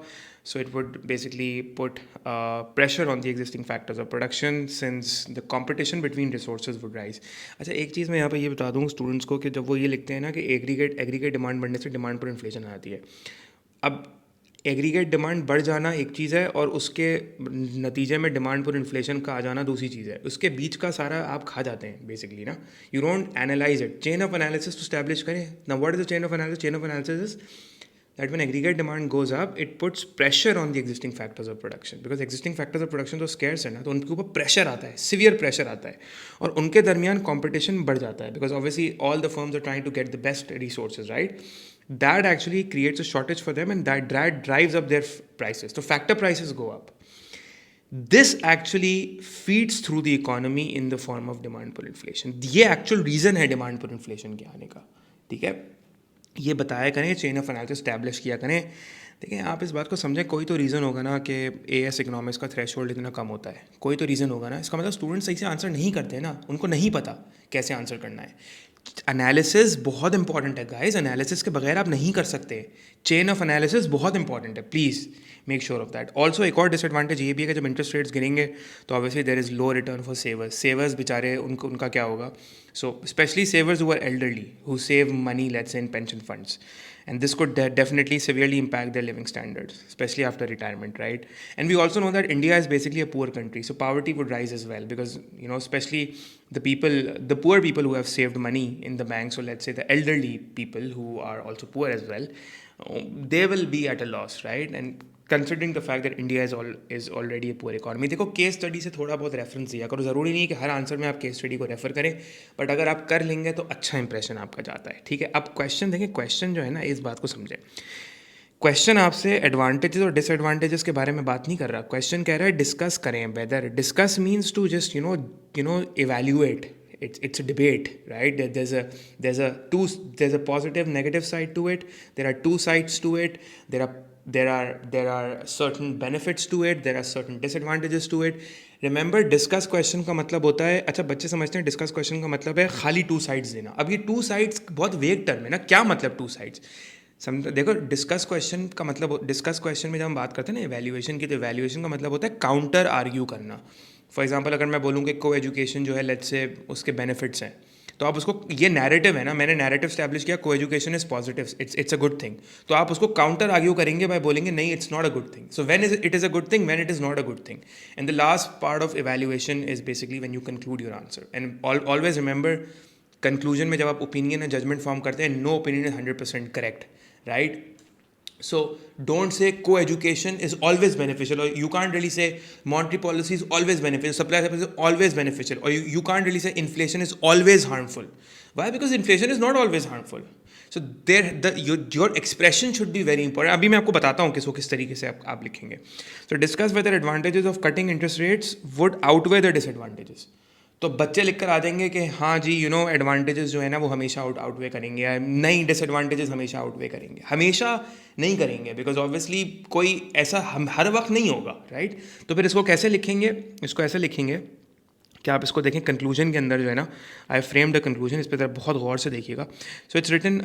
so it would basically put pressure on the existing factors of production, since the competition between resources would rise. अच्छा, एक चीज़ मैं यहाँ पे ये बता दूँ students को कि जब वो ये लिखते हैं ना कि एग्रीगेट डिमांड बढ़ने से डिमांड पर इन्फ्लेशन आती है. अब एग्रीगेट डिमांड बढ़ जाना एक चीज़ है और उसके नतीजे में डिमांड पर इन्फ्लेशन का आ जाना दूसरी चीज़ है. उसके बीच का सारा आप खा जाते हैं बेसिकली ना. You don't analyse it. Chain of analysis to establish करें ना. What is the chain of analysis? Chain of analysis is that when aggregate demand goes up, it puts pressure on the existing factors of production, because existing factors of production तो scarce है ना, तो उनके ऊपर pressure आता है, severe pressure आता है, और उनके दरमियान competition बढ़ जाता है, because obviously all the firms are trying to get the best resources, right? That actually creates a shortage for them, and that drives up their prices. So factor prices go up. This actually feeds through the economy in the form of demand pull inflation. ये actual reason है demand pull inflation के आने का. ठीक है, ये बताया करें, चेन ऑफ एनालिसिस स्टैब्लिश किया करें. देखिए, आप इस बात को समझें, कोई तो रीज़न होगा ना कि एएस इकोनॉमिक्स का थ्रेशोल्ड इतना कम होता है. कोई तो रीज़न होगा ना. इसका मतलब स्टूडेंट सही से आंसर नहीं करते हैं ना, उनको नहीं पता कैसे आंसर करना है. एनालिसिस बहुत इंपॉर्टेंट है गाइस. एनालिसिस के बगैर आप नहीं कर सकते. चेन ऑफ एनालिसिस बहुत इंपॉर्टेंट है. Please make sure of that. Also एक और डिसएडवांटेज ये भी है कि जब इंटरेस्ट रेट्स गिरेंगे तो obviously there is low return for savers बेचारे, उनका क्या होगा. So especially savers who are elderly, who save money, let's say in pension funds, and this could definitely severely impact their living standards, especially after retirement, right? And we also know that India is basically a poor country, so poverty would rise as well, because especially the poor people who have saved money in the bank, so let's say the elderly people who are also poor as well, they will be at a loss, right? And considering the fact that India is already a poor economy. देखो, case study से थोड़ा बहुत reference दिया करो. ज़रूरी नहीं है कि हर आंसर में आप केस स्टडी को रेफर करें, बट अगर आप कर लेंगे तो अच्छा इंप्रेशन आपका जाता है. ठीक है, अब क्वेश्चन देखें. क्वेश्चन जो है ना, इस बात को समझें. क्वेश्चन आपसे एडवांटेजेस और डिसएडवांटेजेस के बारे में बात नहीं कर रहा. क्वेश्चन कह रहा है डिस्कस करें. Whether discuss means to just evaluate. It's a debate, right? There's a positive, negative side to it. There are two sides to it. There are certain benefits to it. There are certain disadvantages to it. Remember, discuss question का मतलब होता है, अच्छा बच्चे समझते हैं discuss question का मतलब है खाली two sides देना. अब ये two sides बहुत वेग टर्म है ना. क्या मतलब two sides? देखो, डिस्कस क्वेश्चन का मतलब, डिस्कस क्वेश्चन में जब हम बात करते हैं ना इवैल्यूएशन की, तो इवैल्यूएशन का मतलब होता है काउंटर आर्ग्यू करना. फॉर एग्जांपल, अगर मैं बोलूँ कि को एजुकेशन जो है, लेट्स से उसके बेनिफिट्स हैं, तो आप उसको, ये नैरेटिव है ना, मैंने नैरेटिव स्टैब्लिश किया, को education is positive, it's a good thing, तो आप उसको काउंटर आर्ग्यू करेंगे बाय बोलेंगे नहीं, it's not a good thing. So when it is a good thing, when it is not a good thing. And the last part of evaluation is basically when you conclude your answer. And always remember, conclusion में जब आप opinion या judgement form करते हैं, no opinion is 100% correct, right? So don't say co-education is always beneficial, or you can't really say monetary policy is always beneficial, supply side policy is always beneficial, or you can't really say inflation is always harmful. Why? Because inflation is not always harmful. So your expression should be very important. अभी मैं आपको बताता हूँ किस तरीके से आप लिखेंगे. So discuss whether advantages of cutting interest rates would outweigh the disadvantages. तो बच्चे लिख कर आ जाएंगे कि हाँ जी, एडवांटेजेस जो है ना वो हमेशा आउटवे करेंगे, या नहीं डिसएडवांटेजेस हमेशा आउटवे करेंगे. हमेशा नहीं करेंगे, बिकॉज ऑब्वियसली कोई ऐसा हर वक्त नहीं होगा, राइट? तो फिर इसको कैसे लिखेंगे? इसको ऐसे लिखेंगे कि आप इसको देखें, कंक्लूजन के अंदर जो है ना, आई फ्रेम्ड द कंक्लूजन, इस पर बहुत गौर से देखिएगा. So it's written,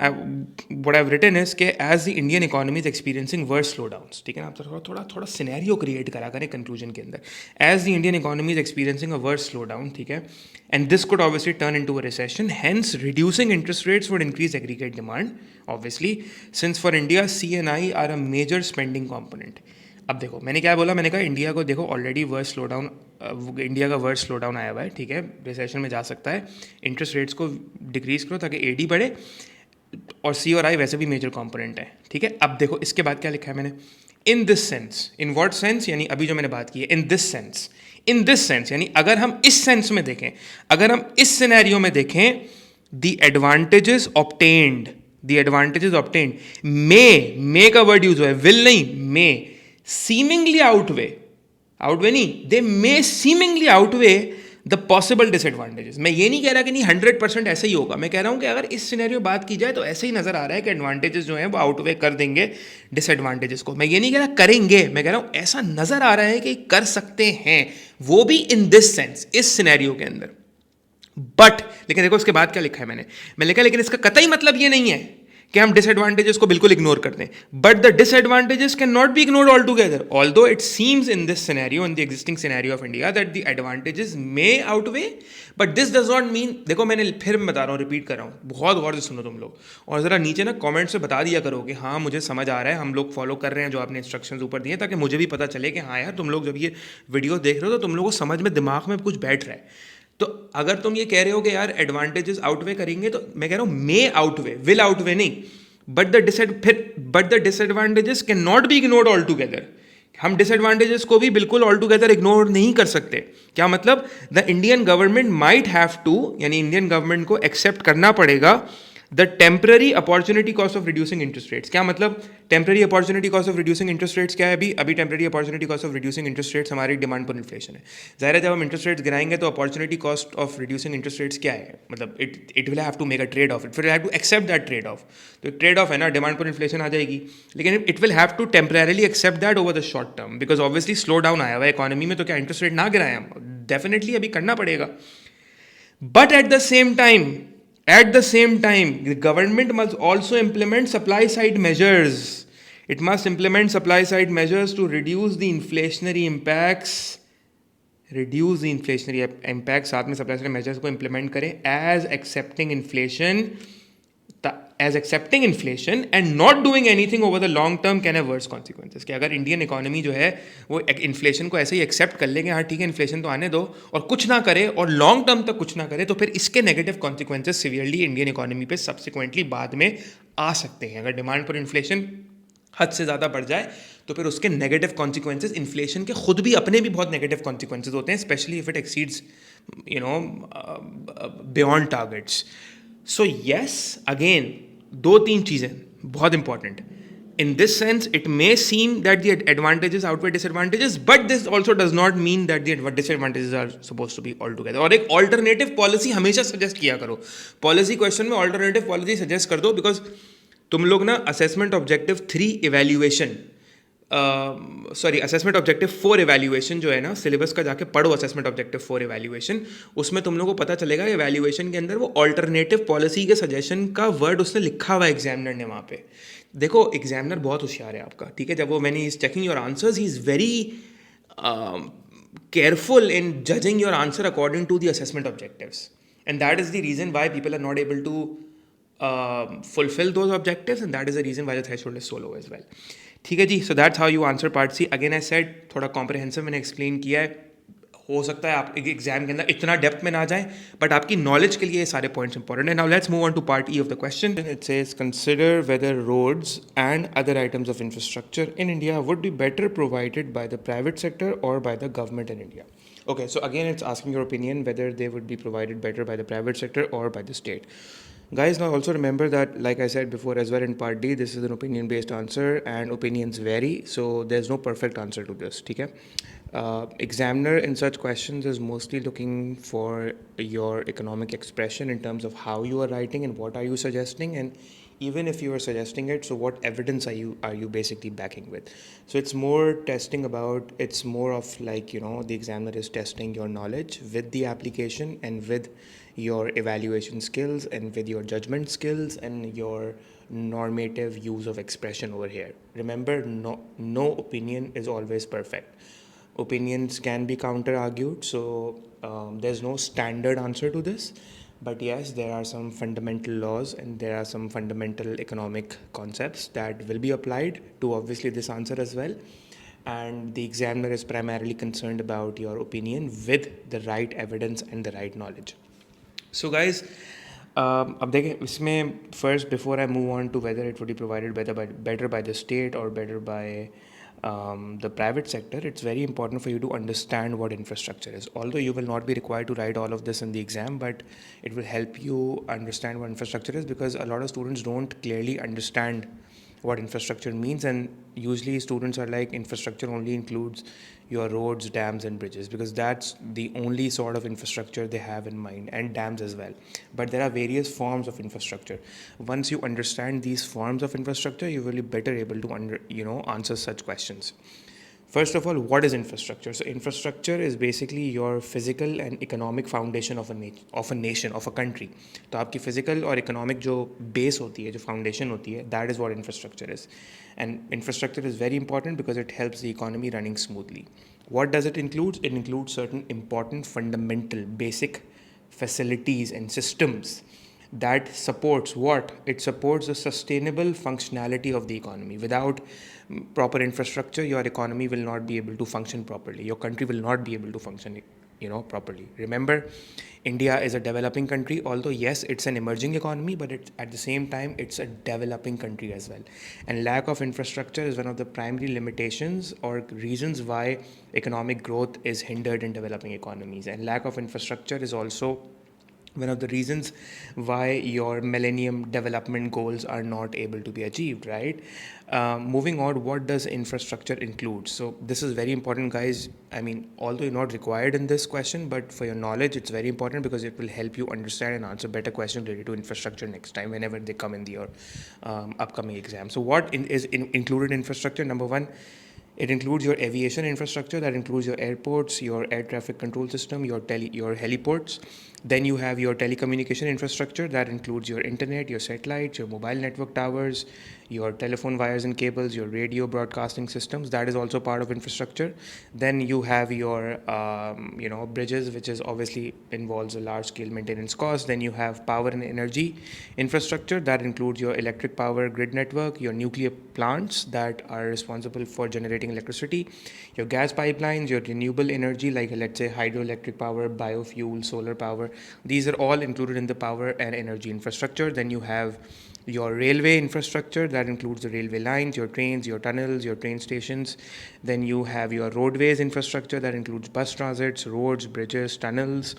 what I have written is कि as the Indian economy is experiencing worse slowdowns. ठीक है ना, आप थोड़ा सिनेरियो क्रिएट करा करें कंक्लूजन के अंदर. As the Indian economy is experiencing a worse slow down, ठीक है, and this could obviously turn into a recession, hence reducing interest rates would increase aggregate demand, obviously, since for India, C and I are a major spending component. अब देखो मैंने क्या बोला, मैंने कहा India को देखो already worst slow down, India का वर्स्ट स्लो डाउन आया हुआ है, ठीक है, रिसेशन में जा सकता है, इंटरेस्ट रेट्स को डिक्रीज करो ताकि एडी बढ़े, और सी और आई वैसे भी मेजर कंपोनेंट है, ठीक है। अब देखो इसके बाद क्या लिखा है मैंने, in this sense, in what sense, यानी अभी जो मैंने बात की है, इन दिस सेंस यानी अगर हम इस सेंस में देखें, अगर हम इस सिनेरियो में देखें, द एडवांटेजेस ऑब्टेन्ड, मे का वर्ड यूज हुआ है, विल नहीं, मे सीमिंगली आउटवे नहीं, they may seemingly outweigh the possible disadvantages. मैं ये नहीं कह रहा कि नहीं 100% ऐसे ही होगा, मैं कह रहा हूं कि अगर इस सिनेरियो बात की जाए तो ऐसे ही नजर आ रहा है कि एडवांटेजेस जो हैं वो आउटवे कर देंगे डिसएडवांटेजेस को। मैं ये नहीं कह रहा करेंगे, मैं कह रहा हूं ऐसा नजर आ रहा है कि कर सकते हैं, वो भी इन दिस सेंस, इस सिनेरियो के अंदर। बट लेकिन देखो उसके बाद क्या लिखा है मैं लिखा लेकिन इसका कतई मतलब ये नहीं है कि हम डिसएडवांटेजेस को बिल्कुल इग्नोर कर दें, but the disadvantages can not be ignored all together, although it seems in this scenario, in the existing scenario of India, that the advantages may outweigh, but this does not mean, देखो मैंने फिर बता रहा हूँ, repeat कर रहा हूँ, बहुत गौर से सुनो तुम लोग, और जरा नीचे ना कमेंट्स में बता दिया करो कि हाँ मुझे समझ आ रहा है, हम लोग फॉलो कर रहे हैं जो आपने इंस्ट्रक्शंस ऊपर दिए, ताकि मुझे भी पता चले कि हाँ यार तुम लोग जब ये वीडियो देख रहे हो तो तुम लोगों को समझ में, दिमाग में कुछ बैठ रहा है। तो अगर तुम ये कह रहे हो कि यार एडवांटेजेस आउटवे करेंगे, तो मैं कह रहा हूँ मे आउटवे, विल आउटवे नहीं, but the disadvantages can not be ignored all together. हम डिसएडवांटेजेस को भी बिल्कुल ऑल टुगेदर इग्नोर नहीं कर सकते। क्या मतलब, the Indian government might have to, यानी इंडियन गवर्नमेंट को एक्सेप्ट करना पड़ेगा the temporary opportunity cost of reducing interest rates. क्या मतलब temporary opportunity cost of reducing interest rates क्या है? अभी temporary opportunity cost of reducing interest rates हमारी डिमांड पर इन्फ्लेशन है। जाहिर है जब हम इंटरेस्ट रेट्स गिराएंगे तो opportunity cost of reducing interest rates क्या है? मतलब it will have to make a trade off, it will have to accept that trade off. तो ट्रेड ऑफ है ना, डिमांड पर इन्फ्लेशन आ जाएगी, लेकिन it will have to temporarily accept that over the short term, because obviously slow down आया हुआ है इकोनॉमी में, तो क्या इंटरेस्ट रेट ना गिराएं हम? डेफिनेटली अभी करना पड़ेगा। But at the same time, the government must also implement supply side measures. It must implement supply side measures to reduce the inflationary impacts. साथ में supply side measures को implement करें as accepting inflation and not doing anything over the long term can have worse consequences। कि अगर Indian economy जो है वो inflation को ऐसे ही एक्सेप्ट कर लेंगे, हाँ ठीक है इन्फ्लेशन तो आने दो, और कुछ ना करे और लॉन्ग टर्म तक कुछ ना करे, तो फिर इसके negative consequences severely Indian economy पे सब्सिक्वेंटली बाद में आ सकते हैं। अगर डिमांड पर इन्फ्लेशन हद से ज़्यादा बढ़ जाए तो फिर उसके नेगेटिव कॉन्सिक्वेंसेस, इन्फ्लेशन के खुद भी अपने भी बहुत नेगेटिव कॉन्सिक्वेंसेस होते हैं, specially if it exceeds beyond targets. So yes, again दो तीन चीज़ें बहुत important. In this sense, it may seem that the advantages outweigh disadvantages, but this also does not mean that the disadvantages are supposed to be altogether। और एक alternative policy हमेशा suggest किया करो, policy question में alternative policy suggest कर दो, because तुम लोग ना assessment objective 3 evaluation, assessment objective 4 evaluation जो है ना, सिलेबस का जाके पढ़ो असेसमेंट ऑब्जेक्टिव 4 इवैल्यूएशन, उसमें तुम लोगों को पता चलेगा इवैल्यूएशन के अंदर वो ऑल्टरनेटिव पॉलिसी के सजेशन का वर्ड उसने लिखा हुआ है एग्जामिनर ने वहाँ पे। देखो एग्जामिनर बहुत होशियार है आपका, ठीक है, जब वो मैंने is checking your answers, he is very careful in judging your answer according to the assessment objectives, and that is the reason why people are not able to fulfill those objectives, and that is the reason why the threshold is so low as well। ठीक है जी, so that's how you answer part C। again I said थोड़ा comprehensive मैंने explain किया है, हो सकता है आप एग्जाम के अंदर इतना डेप्थ में ना जाएं, बट आपकी नॉलेज के लिए ये सारे पॉइंट्स इंपॉर्टेंट है। Now let's move on to part E of the question. It says consider whether roads and other items of infrastructure in India would be better provided by the private sector और by the government in India. Okay, so again it's asking your opinion whether they would be provided better by the private sector or by the state। Guys, now also remember that, like I said before as well in part D, this is an opinion based answer and opinions vary, so there's no perfect answer to this, ठीक है। Examiner in such questions is mostly looking for your economic expression in terms of how you are writing and what are you suggesting, and even if you are suggesting it, so what evidence are you basically backing with? So it's more testing about, it's more of like, you know, the examiner is testing your knowledge with the application and with your evaluation skills and with your judgment skills and your normative use of expression over here. Remember, no opinion is always perfect. Opinions can be counter argued, so there's no standard answer to this. But yes, there are some fundamental laws and there are some fundamental economic concepts that will be applied to obviously this answer as well. and the examiner is primarily concerned about your opinion with the right evidence and the right knowledge. So guys, अब देखें इसमें first before I move on to whether it would be provided better by the state or better by the private sector, it's very important for you to understand what infrastructure is. Although you will not be required to write all of this in the exam, but it will help you understand what infrastructure is, because a lot of students don't clearly understand what infrastructure means, and usually students are like, infrastructure only includes your roads, dams and bridges, because that's the only sort of infrastructure they have in mind, and dams as well. But there are various forms of infrastructure. Once you understand these forms of infrastructure, you will be better able to answer such questions. First of all, what is infrastructure? So infrastructure is basically your physical and economic foundation of a nation, of a country. तो आपकी physical और economic जो base होती है, जो foundation होती है, that is what infrastructure is. And infrastructure is very important because it helps the economy running smoothly. What does it include? It includes certain important, fundamental, basic facilities and systems that supports what? It supports the sustainable functionality of the economy. Without proper infrastructure, your economy will not be able to function properly. Your country will not be able to function properly. Remember, India is a developing country, although yes, it's an emerging economy, but at the same time, it's a developing country as well. And lack of infrastructure is one of the primary limitations or reasons why economic growth is hindered in developing economies. And lack of infrastructure is also one of the reasons why your Millennium Development Goals are not able to be achieved, right? Moving on, what does infrastructure include? So this is very important, guys. I mean, although you're not required in this question, but for your knowledge, it's very important because it will help you understand and answer better questions related to infrastructure next time whenever they come in your upcoming exam. So what is included in infrastructure? Number one, it includes your aviation infrastructure, that includes your airports, your air traffic control system, your heliports. Then you have your telecommunication infrastructure, that includes your internet, your satellites, your mobile network towers, your telephone wires and cables, your radio broadcasting systems. That is also part of infrastructure. Then you have your bridges, which is obviously involves a large scale maintenance cost. Then you have power and energy infrastructure, that includes your electric power grid network, your nuclear plants that are responsible for generating electricity, your gas pipelines, your renewable energy, like let's say hydroelectric power, biofuel, solar power. These are all included in the power and energy infrastructure. Then you have your railway infrastructure, that includes the railway lines, your trains, your tunnels, your train stations. Then you have your roadways infrastructure, that includes bus transits, roads, bridges, tunnels.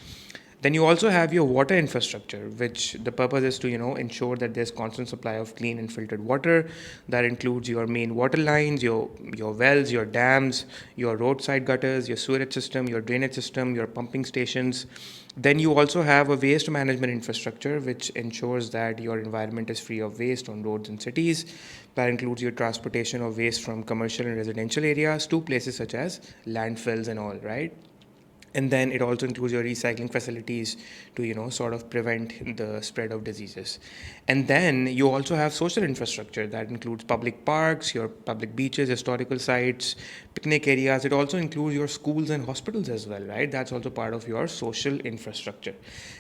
Then you also have your water infrastructure, which the purpose is to ensure that there's constant supply of clean and filtered water. That includes your main water lines, your wells, your dams, your roadside gutters, your sewerage system, your drainage system, your pumping stations. Then you also have a waste management infrastructure, which ensures that your environment is free of waste on roads and cities. That includes your transportation of waste from commercial and residential areas to places such as landfills and all, right? And then it also includes your recycling facilities to sort of prevent the spread of diseases. And then you also have social infrastructure, that includes public parks, your public beaches, historical sites, picnic areas. It also includes your schools and hospitals as well, right? That's also part of your social infrastructure.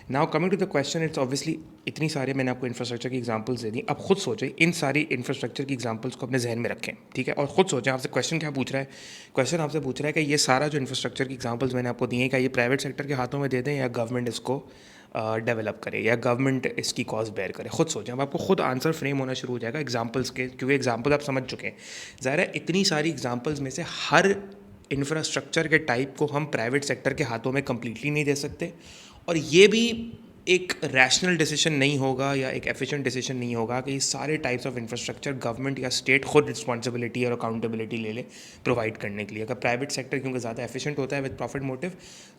Now coming to the question, it's obviously इतनी सारे मैंने आपको infrastructure की examples दे दी. अब खुद सोचें, इन सारी infrastructure की एग्जांपल्स को अपने जहन में रखें, ठीक है? और खुद सोचें आपसे क्वेश्चन क्या पूछ रहा है. क्वेश्चन आपसे पूछ रहा है कि ये सारा जो इंफ्रास्ट्रक्चर की एग्जांपल्स मैंने आपको दिए हैं, क्या ये प्राइवेट सेक्टर के हाथों में दे दें या गवर्नमेंट इसको डेवलप करे या गवर्नमेंट इसकी कॉस्ट बेयर करे. खुद सोचें. अब आपको खुद आंसर फ्रेम होना शुरू हो जाएगा एग्जांपल्स के, क्योंकि एग्जांपल आप समझ चुके हैं. ज़ाहिर है इतनी सारी एग्जांपल्स में से हर इंफ्रास्ट्रक्चर के टाइप को हम प्राइवेट सेक्टर के हाथों में कम्प्लीटली नहीं दे सकते, और ये भी एक रैशनल डिसीजन नहीं होगा या एक एफिशिएंट डिसीजन नहीं होगा कि ये सारे टाइप्स ऑफ इंफ्रास्ट्रक्चर गवर्नमेंट या स्टेट खुद रिस्पॉन्सिबिलिटी और अकाउंटेबिलिटी ले प्रोवाइड करने के लिए. अगर प्राइवेट सेक्टर क्योंकि ज़्यादा एफिशिएंट होता है विद प्रॉफिट मोटिव,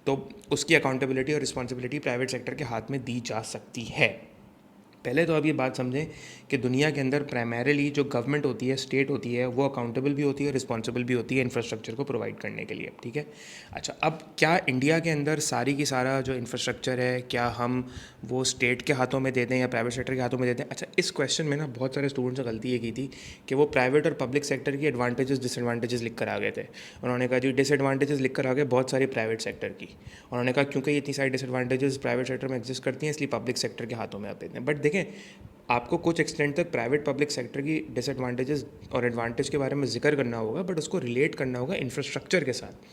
तो उसकी अकाउंटेबिलिटी और रिस्पॉन्सिबिलिटी प्राइवेट सेक्टर के हाथ में दी जा सकती है. पहले तो आप ये बात समझें कि दुनिया के अंदर प्राइमरीली जो गवर्नमेंट होती है, स्टेट होती है, वो अकाउंटेबल भी होती है, रिस्पॉन्सिबल भी होती है इंफ्रास्ट्रक्चर को प्रोवाइड करने के लिए, ठीक है? अच्छा, अब क्या इंडिया के अंदर सारी की सारा जो इंफ्रास्ट्रक्चर है, क्या हम वो स्टेट के हाथों में दे दें या प्राइवेट सेक्टर के हाथों में दे दें? अच्छा, इस क्वेश्चन में ना बहुत सारे स्टूडेंट्स ने गलती ये की थी कि वो प्राइवेट और पब्लिक सेक्टर की एडवांटेजेस डिसएडवांटेजेस लिख कर आ गए थे. उन्होंने कहा जी डिसएडवांटेजेस लिख कर आ गए बहुत सारी प्राइवेट सेक्टर की. उन्होंने कहा क्योंकि इतनी सारी डिसएडवांटेजेस प्राइवेट सेक्टर में एग्जिस्ट करती हैं, इसलिए पब्लिक सेक्टर के हाथों में आप देते हैं. बट देखें, आपको कुछ एक्सटेंट तक प्राइवेट पब्लिक सेक्टर की डिसएडवांटेजेस और एडवांटेज के बारे में जिक्र करना होगा, बट उसको रिलेट करना होगा इंफ्रास्ट्रक्चर के साथ।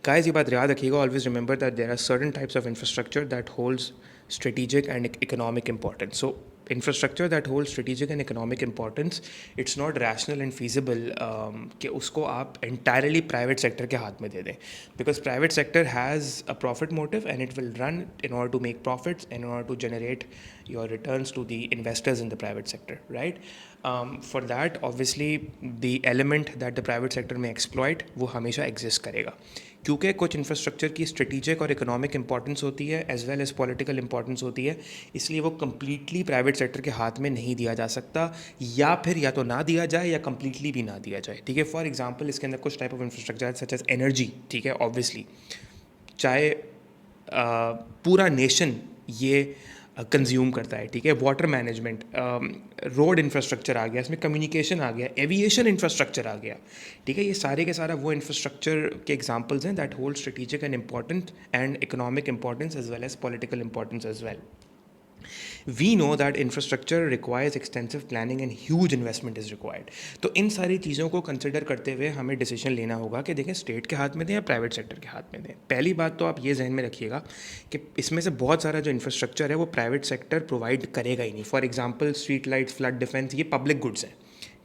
गाइस, ये बात याद रखिएगा, always remember that there are certain types of infrastructure that holds strategic and economic importance. So infrastructure that holds strategic and economic importance, it's not rational and feasible कि उसको आप entirely private sector के हाथ में दे दें, because private sector has a profit motive and it will run in order to make profits and in order to generate your returns to the investors in the private sector, right? For that obviously the element that the private sector may exploit वो हमेशा exist करेगा, क्योंकि कुछ infrastructure की strategic और economic importance होती है as well as political importance होती है, इसलिए वो कम्प्लीटली प्राइवेट सेक्टर के हाथ में नहीं दिया जा सकता, या फिर या तो ना दिया जाए या कम्प्लीटली भी ना दिया जाए, ठीक है। फॉर एग्जांपल इसके अंदर कुछ type of infrastructure such as energy, ठीक है, ऑब्वियसली चाहे पूरा नेशन ये कंज्यूम करता है, ठीक है, वाटर मैनेजमेंट, रोड इंफ्रास्ट्रक्चर आ गया, इसमें कम्युनिकेशन आ गया, एविएशन इंफ्रास्ट्रक्चर आ गया, ठीक है, ये सारे के सारा वो इंफ्रास्ट्रक्चर के एग्जांपल्स हैं that hold strategic and important and economic importance as well as political importance as well. We know that infrastructure requires extensive planning and huge investment is required. तो इन सारी चीज़ों को कंसिडर करते हुए हमें डिसीजन लेना होगा कि देखें स्टेट के हाथ में दें या प्राइवेट सेक्टर के हाथ में दें. पहली बात तो आप ये जहन में रखिएगा कि इसमें से बहुत सारा जो इंफ्रास्ट्रक्चर है वो प्राइवेट सेक्टर प्रोवाइड करेगा ही नहीं. For example street lights, flood defence, ये पब्लिक गुड्स हैं,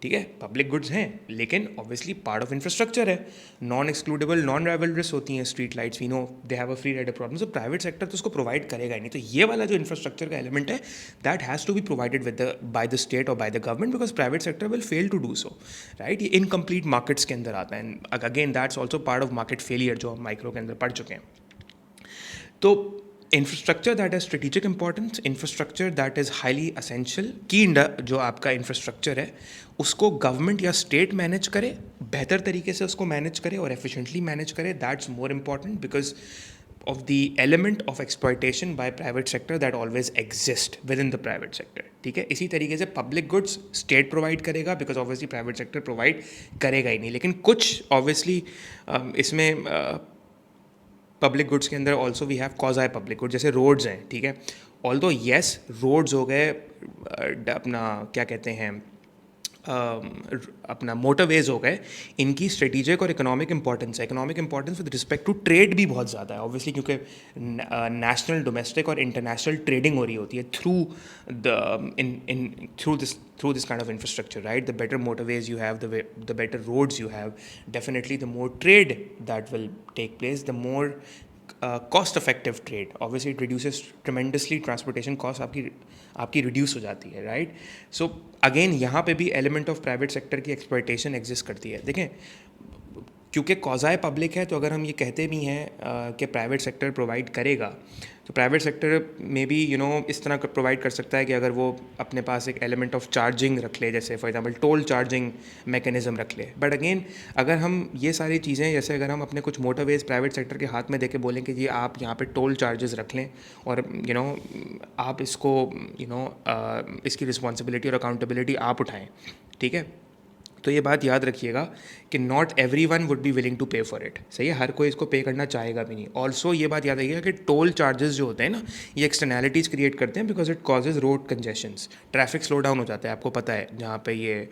ठीक है, पब्लिक गुड्स हैं, लेकिन ऑब्वियसली पार्ट ऑफ इंफ्रास्ट्रक्चर है, नॉन एक्सक्लूडेबल, नॉन राइवलरस होती हैं street lights, we know they have a free rider problem. So private sector तो उसको प्रोवाइड करेगा ही नहीं. तो ये वाला जो इंफ्रास्ट्रक्चर का एलिमेंट है that has to be provided with the by the state और by the government, because private sector will fail to do so, right. ये इनकम्प्लीट मार्केट्स के अंदर आता है, and again that's also part of market failure जो हम micro के अंदर पढ़ चुके हैं. तो infrastructure that is strategic importance, infrastructure that is highly essential, की जो आपका इंफ्रास्ट्रक्चर है उसको गवर्नमेंट या स्टेट मैनेज करे, बेहतर तरीके से उसको मैनेज करे और एफिशिएंटली मैनेज करे, that's more important because of the element of exploitation by private sector that always exist within the private sector, ठीक है. इसी तरीके से पब्लिक गुड्स स्टेट प्रोवाइड करेगा because obviously private sector provide करेगा ही नहीं. लेकिन कुछ ऑब्वियसली इसमें पब्लिक गुड्स के अंदर also we have quasi public goods, जैसे रोड्स हैं, ठीक है. ऑल्दो येस रोड्स हो गए, अपना क्या कहते हैं, अपना मोटरवेज हो गए, इनकी स्ट्रेटेजिक और इकोनॉमिक इंपॉर्टेंस है. Economic importance with respect to trade भी बहुत ज़्यादा है ऑब्वियसली, क्योंकि नेशनल, डोमेस्टिक और इंटरनेशनल ट्रेडिंग हो रही होती है through this kind of infrastructure, right? The better motorways you have, the better roads you have, definitely the more trade that will take place, the more cost effective trade. Obviously it reduces tremendously transportation cost, आपकी reduce हो जाती है, right. So again यहाँ पे भी element of private sector की exploitation exist करती है. देखें, क्योंकि कॉज़ाए पब्लिक है, तो अगर हम ये कहते भी हैं कि प्राइवेट सेक्टर प्रोवाइड करेगा, तो प्राइवेट सेक्टर में भी इस तरह प्रोवाइड कर सकता है कि अगर वो अपने पास एक एलिमेंट ऑफ चार्जिंग रख ले, जैसे for example toll charging mechanism रख ले. बट अगेन अगर हम ये सारी चीज़ें, जैसे अगर हम अपने कुछ मोटरवेज प्राइवेट सेक्टर के हाथ में देके बोलें कि जी आप यहाँ पे टोल चार्जेस रख लें और आप इसको इसकी रिस्पॉन्सिबिलिटी और अकाउंटेबिलिटी आप उठाएं, ठीक है, तो ये बात याद रखिएगा कि not everyone would be willing to pay for it. सही है, हर कोई इसको पे करना चाहेगा भी नहीं. ऑल्सो ये बात याद रखिएगा कि टोल चार्जेस जो होते हैं ना, ये एक्सटर्नैलिटीज़ क्रिएट करते हैं because it causes road congestions, traffic slow down हो जाता है, आपको पता है, जहाँ पे ये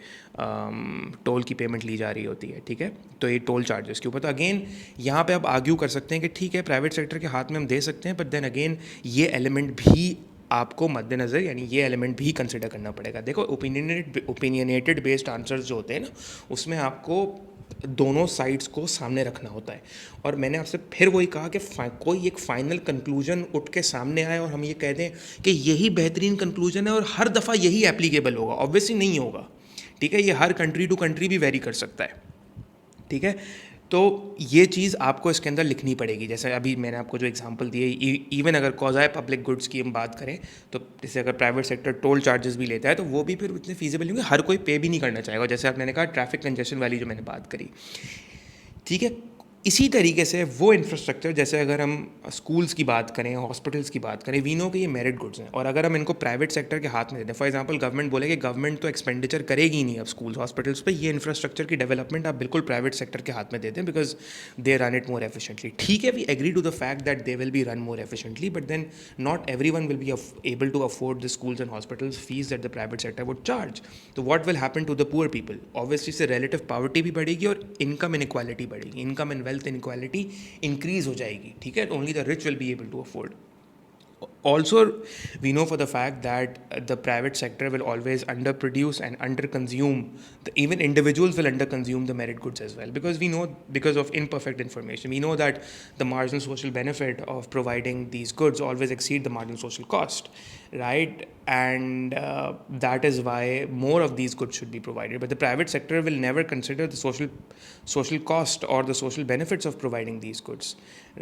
टोल की पेमेंट ली जा रही होती है, ठीक है. तो ये टोल चार्जेस के ऊपर, तो अगेन यहाँ पे आप आर्ग्यू कर सकते हैं कि ठीक है प्राइवेट सेक्टर के हाथ में हम दे सकते हैं, बट देन अगेन ये एलिमेंट भी आपको मद्देनज़र, यानी ये एलिमेंट भी कंसिडर करना पड़ेगा. देखो ओपिनियनेटेड बेस्ड आंसर्स जो होते हैं ना, उसमें आपको दोनों साइड्स को सामने रखना होता है. और मैंने आपसे फिर वही कहा कि कोई एक फाइनल कंक्लूजन उठ के सामने आए और हम ये कह दें कि यही बेहतरीन कंक्लूजन है और हर दफ़ा यही एप्लीकेबल होगा, ऑब्वियसली नहीं होगा, ठीक है. ये हर कंट्री टू कंट्री भी वेरी कर सकता है, ठीक है. तो ये चीज़ आपको इसके अंदर लिखनी पड़ेगी. जैसे अभी मैंने आपको जो एग्जांपल दिए, इवन अगर कॉज़ाए पब्लिक गुड्स की हम बात करें, तो जैसे अगर प्राइवेट सेक्टर टोल चार्जेस भी लेता है, तो वो भी फिर उतने फीजिबल नहीं होंगे, हर कोई पे भी नहीं करना चाहेगा. जैसे आप मैंने कहा ट्रैफिक कंजेशन वाली जो मैंने बात करी, ठीक है. इसी तरीके से वो इंफ्रास्ट्रक्चर, जैसे अगर हम स्कूल्स की बात करें, हॉस्पिटल्स की बात करें, वी नो कि ये मेरिट गुड्स हैं, और अगर हम इनको प्राइवेट सेक्टर के हाथ में दे दें, फॉर एग्जांपल गवर्नमेंट बोले कि गवर्नमेंट तो एक्सपेंडिचर करेगी ही नहीं अब स्कूल्स हॉस्पिटल्स पे, ये इंफ्रास्ट्रक्चर की डेवलपमेंट आप बिल्कुल प्राइवेट सेक्टर के हाथ में दे दें because they run it more efficiently. ठीक है, we agree to the fact that they will be run more efficiently, but then not every one will be able to afford the schools and hospitals fees that the private sector would charge. So what will happen to the poor people? Obviously से relative poverty भी बढ़ेगी और income inequality बढ़ेगी, income and wealth inequality increase हो जाएगी. ठीक है, only the rich will be able to afford. Also, we know for the fact that the private sector will always underproduce and underconsume. Even individuals will underconsume the merit goods as well, because we know, because of imperfect information, we know that the marginal social benefit of providing these goods always exceed the marginal social cost, right? And that is why more of these goods should be provided. But the private sector will never consider the social cost or the social benefits of providing these goods,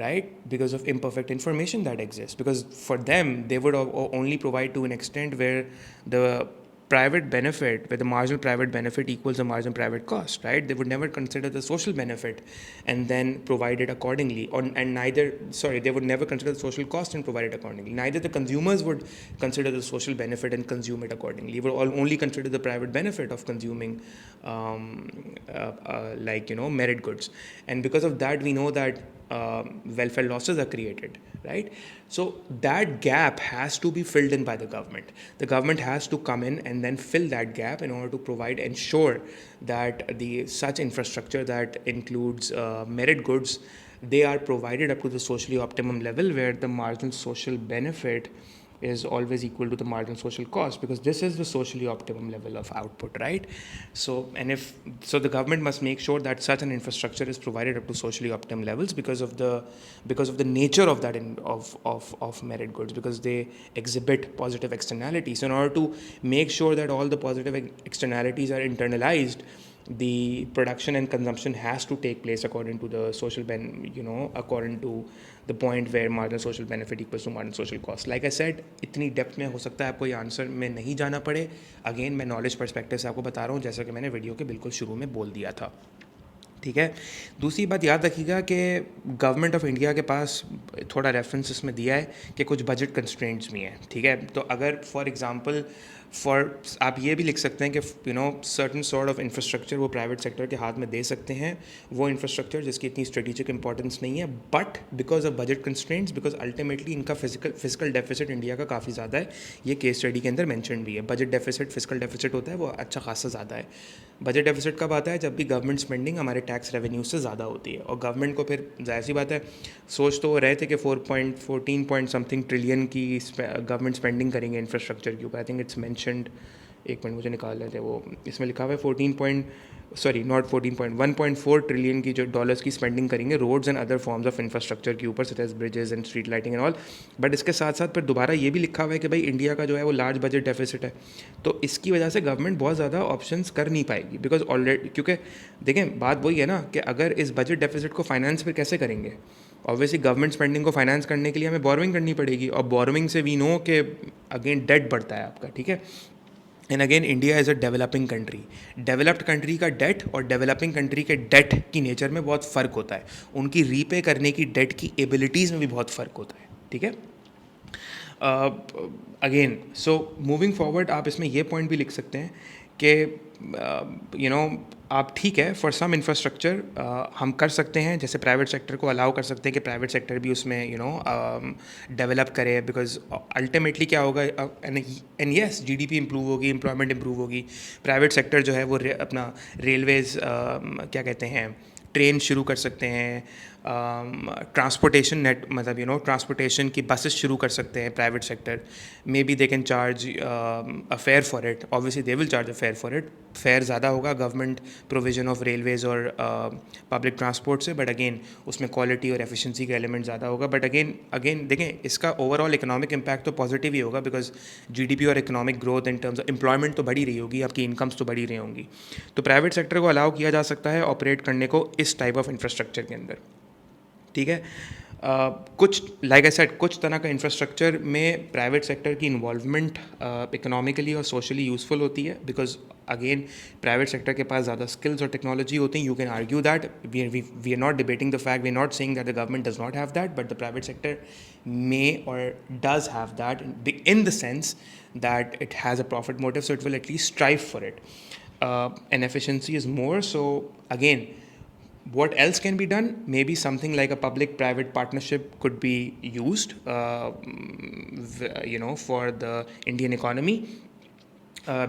right? Because of imperfect information that exists. Because for them, they would only provide to an extent where the private benefit, where the marginal private benefit equals the marginal private cost, right? They would never consider the social benefit and then provide it accordingly. They would never consider the social cost and provide it accordingly. Neither the consumers would consider the social benefit and consume it accordingly. They would only consider the private benefit of consuming, merit goods. And because of that, we know that welfare losses are created, right? So that gap has to be filled in by the government. The government has to come in and then fill that gap in order to ensure that the such infrastructure that includes merit goods, they are provided up to the socially optimum level where the marginal social benefit is always equal to the marginal social cost, because this is the socially optimum level of output, right? So the government must make sure that such an infrastructure is provided up to socially optimum levels because of the nature of that of merit goods, because they exhibit positive externalities. So in order to make sure that all the positive externalities are internalized, the production and consumption has to take place according to the according to the point where marginal social benefit equals to marginal social cost. Like I said, इतनी depth में हो सकता है आपको ये answer में नहीं जाना पड़े. अगेन मैं नॉलेज पर्सपेक्टिव से आपको बता रहा हूँ, जैसा कि मैंने वीडियो के बिल्कुल शुरू में बोल दिया था. ठीक है, दूसरी बात याद रखिएगा कि गवर्नमेंट ऑफ इंडिया के पास थोड़ा रेफरेंस इसमें दिया है कि कुछ बजट कंस्ट्रेंट्स भी हैं. ठीक है, तो अगर फॉर एग्जांपल आप ये भी लिख सकते हैं कि सर्टन सॉर्ट ऑफ इंफ्रास्ट्रक्चर वो प्राइवेट सेक्टर के हाथ में दे सकते हैं, वो इंफ्रास्ट्रक्चर जिसकी इतनी स्ट्रेटेजिक इंपॉर्टेंस नहीं है, but because of budget constraints, because ultimately इनका फिजिकल डेफिसिट इंडिया का काफ़ी ज़्यादा है. ये केस स्टडी के अंदर मेंशन भी है. बजट डेफिसिट, फिजिकल डेफिसिट होता है वो अच्छा खासा ज़्यादा है. बजट डेफिसिट कब आता है? जब भी गवर्नमेंट स्पेंडिंग हमारे टैक्स रेवेन्यू से ज़्यादा होती है, और गवर्नमेंट को फिर जाहिर सी बात है, सोच तो रहे थे कि 14 पॉइंट समथिंग ट्रिलियन की गवर्नमेंट स्पेंडिंग करेंगे इंफ्रास्ट्रक्चर के ऊपर. आई थिंक इट्स मेंशनड, एक मिनट मुझे निकाल लेते हैं, वो इसमें लिखा हुआ है 1.4 ट्रिलियन की जो डॉलर्स की स्पेंडिंग करेंगे roads and other forms of infrastructure के ऊपर, such as bridges and street lighting and all. But इसके साथ साथ फिर दोबारा ये भी लिखा हुआ है कि भाई इंडिया का जो है वो लार्ज बजट डेफिसिट है, तो इसकी वजह से गवर्नमेंट बहुत ज़्यादा ऑप्शंस कर नहीं पाएगी. बिकॉज ऑलरेडी, क्योंकि देखें बात वही है ना कि अगर इस बजट डेफिसिट को फाइनेंस फिर कैसे करेंगे? ऑब्वियसली गवर्नमेंट स्पेंडिंग को फाइनेंस करने के लिए हमें बोरोइंग करनी पड़ेगी, और बोरोइंग से वी नो कि अगेन डेट बढ़ता है आपका. ठीक है, and again India is a developing country. Developed country का डेट और डेवलपिंग कंट्री के डेट की नेचर में बहुत फ़र्क होता है. उनकी रीपे करने की डेट की एबिलिटीज़ में भी बहुत फ़र्क होता है. ठीक है, अगेन सो मूविंग फॉरवर्ड आप इसमें ये पॉइंट भी लिख सकते हैं कि आप ठीक है फॉर सम इंफ्रास्ट्रक्चर हम कर सकते हैं, जैसे प्राइवेट सेक्टर को अलाउ कर सकते हैं कि प्राइवेट सेक्टर भी उसमें डेवलप करे, बिकॉज अल्टीमेटली क्या होगा, एंड यस जीडीपी इंप्रूव होगी, एम्प्लॉयमेंट इंप्रूव होगी. प्राइवेट सेक्टर जो है वो अपना रेलवेज़ क्या कहते हैं, ट्रेन शुरू कर सकते हैं, ट्रांसपोर्टेशन नेट मतलब ट्रांसपोर्टेशन की बसेस शुरू कर सकते हैं private sector. May be they can charge a fair for it. Obviously they will charge a fair for it. Fair ज़्यादा होगा गवर्नमेंट प्रोविजन ऑफ रेलवेज़ और पब्लिक ट्रांसपोर्ट से, बट अगेन उसमें क्वालिटी और एफिशिएंसी का एलिमेंट ज़्यादा होगा. But again देखें, इसका ओवरऑल इकोनॉमिक इम्पैक्ट तो पॉजिटिव ही होगा, बिकॉज जीडीपी और economic growth in terms of employment तो बढ़ी रही होगी, आपकी इनकम्स तो बढ़ी रही होंगी. तो प्राइवेट सेक्टर को अलाउ किया जा सकता है ऑपरेट करने को इस टाइप ऑफ इंफ्रास्ट्रक्चर के अंदर. ठीक है, कुछ लाइक आई सेड कुछ तरह का इंफ्रास्ट्रक्चर में प्राइवेट सेक्टर की इन्वॉल्वमेंट इकोनॉमिकली और सोशली यूज़फुल होती है, बिकॉज अगेन प्राइवेट सेक्टर के पास ज़्यादा स्किल्स और टेक्नोलॉजी होती हैं. You can argue that, we are not debating the fact, we are not saying that the government does not have that, but the private sector may or does have that in the sense that it has a profit motive, so it will at least strive for it. And efficiency is more. So again, what else can be done? Maybe something like a public-private partnership could be used, for the Indian economy.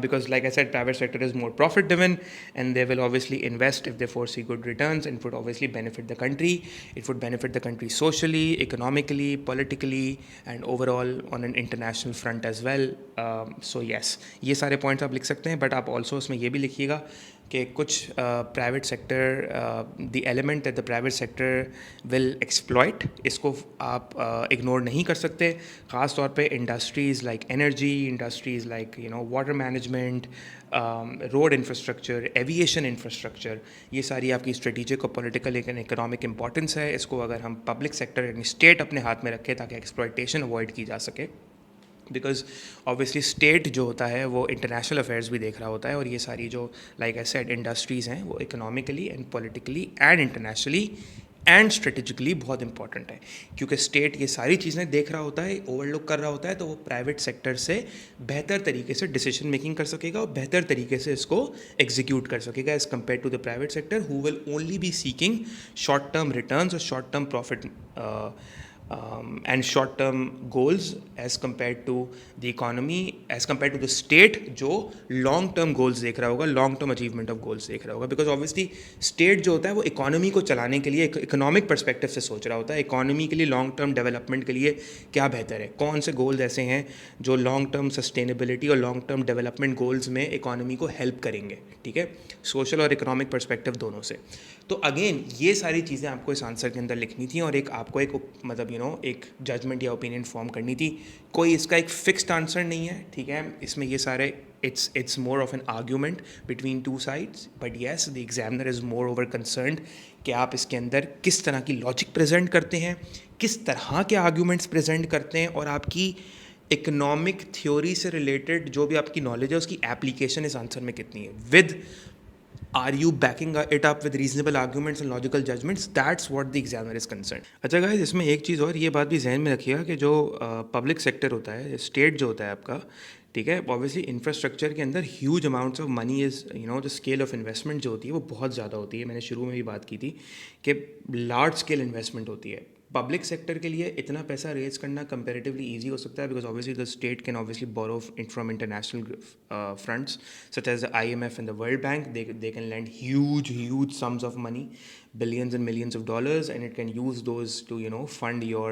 Because like I said, private sector is more profit driven, and they will obviously invest if they foresee good returns, and it would obviously benefit the country. It would benefit the country socially, economically, politically, and overall on an international front as well. So yes, ये सारे points आप लिख सकते हैं, but आप also उसमें ये भी लिखिएगा कि कुछ private sector, the element that the private sector will exploit, इसको आप इग्नोर नहीं कर सकते. ख़ास तौर पे industries like energy, industries like water management, road infrastructure, aviation infrastructure, ये सारी आपकी स्ट्रेटेजिक और पॉलिटिकल एंड इकोनॉमिक इंपॉर्टेंस है. इसको अगर हम पब्लिक सेक्टर यानी स्टेट अपने हाथ में रखें ताकि एक्सप्लॉयटेशन अवॉइड की जा सके, बिकॉज ऑब्वियसली स्टेट जो होता है वो इंटरनेशनल अफेयर्स भी देख रहा होता है, और ये सारी जो लाइक आई सेड इंडस्ट्रीज़ हैं वो economically and politically and internationally and strategically बहुत इंपॉर्टेंट है. क्योंकि स्टेट ये सारी चीज़ें देख रहा होता है, ओवरलुक कर रहा होता है, तो वो प्राइवेट सेक्टर से बेहतर तरीके से डिसीजन मेकिंग कर सकेगा और बेहतर तरीके से इसको एग्जीक्यूट कर सकेगा as compared to the private sector, who will only be seeking short term returns और short term profit and short-term goals as compared to the economy, as compared to the state जो long-term goals देख रहा होगा, long-term achievement of goals देख रहा होगा. Because obviously state जो होता है वो economy को चलाने के लिए economic perspective से सोच रहा होता है, economy के लिए long-term development के लिए क्या बेहतर है, कौन से goals ऐसे हैं जो long-term sustainability और long-term development goals में economy को help करेंगे. ठीक है, social और economic perspective दोनों से. तो अगेन ये सारी चीज़ें आपको इस आंसर के अंदर लिखनी थी, और आपको एक मतलब एक जजमेंट या ओपिनियन फॉर्म करनी थी. कोई इसका एक फिक्स्ड आंसर नहीं है, ठीक है, इसमें ये सारे it's more of an argument between two sides, but yes the examiner is more over concerned कि आप इसके अंदर किस तरह की लॉजिक प्रेजेंट करते हैं, किस तरह के आर्ग्यूमेंट्स प्रेजेंट करते हैं, और आपकी इकोनॉमिक थ्योरी से रिलेटेड जो भी आपकी नॉलेज है उसकी एप्लीकेशन इस आंसर में कितनी है. With are you backing it up with reasonable arguments and logical judgments? That's what the examiner is concerned. अच्छा गाइस, इसमें एक चीज़ और, ये बात भी जहन में रखिएगा कि जो पब्लिक सेक्टर होता है, स्टेट जो होता है आपका, ठीक है, ऑब्वियसली इंफ्रास्ट्रक्चर के अंदर huge amounts of money is the scale of investment जो होती है वो बहुत ज़्यादा होती है. मैंने शुरू में भी बात की थी कि लार्ज स्केल इन्वेस्टमेंट होती है. पब्लिक सेक्टर के लिए इतना पैसा रेज करना कंपेरेटिवली ईजी हो सकता है, because obviously the state can obviously borrow from international fronts such as the IMF and the world bank. They can lend huge sums of money, billions and millions of dollars, and it can use those to fund your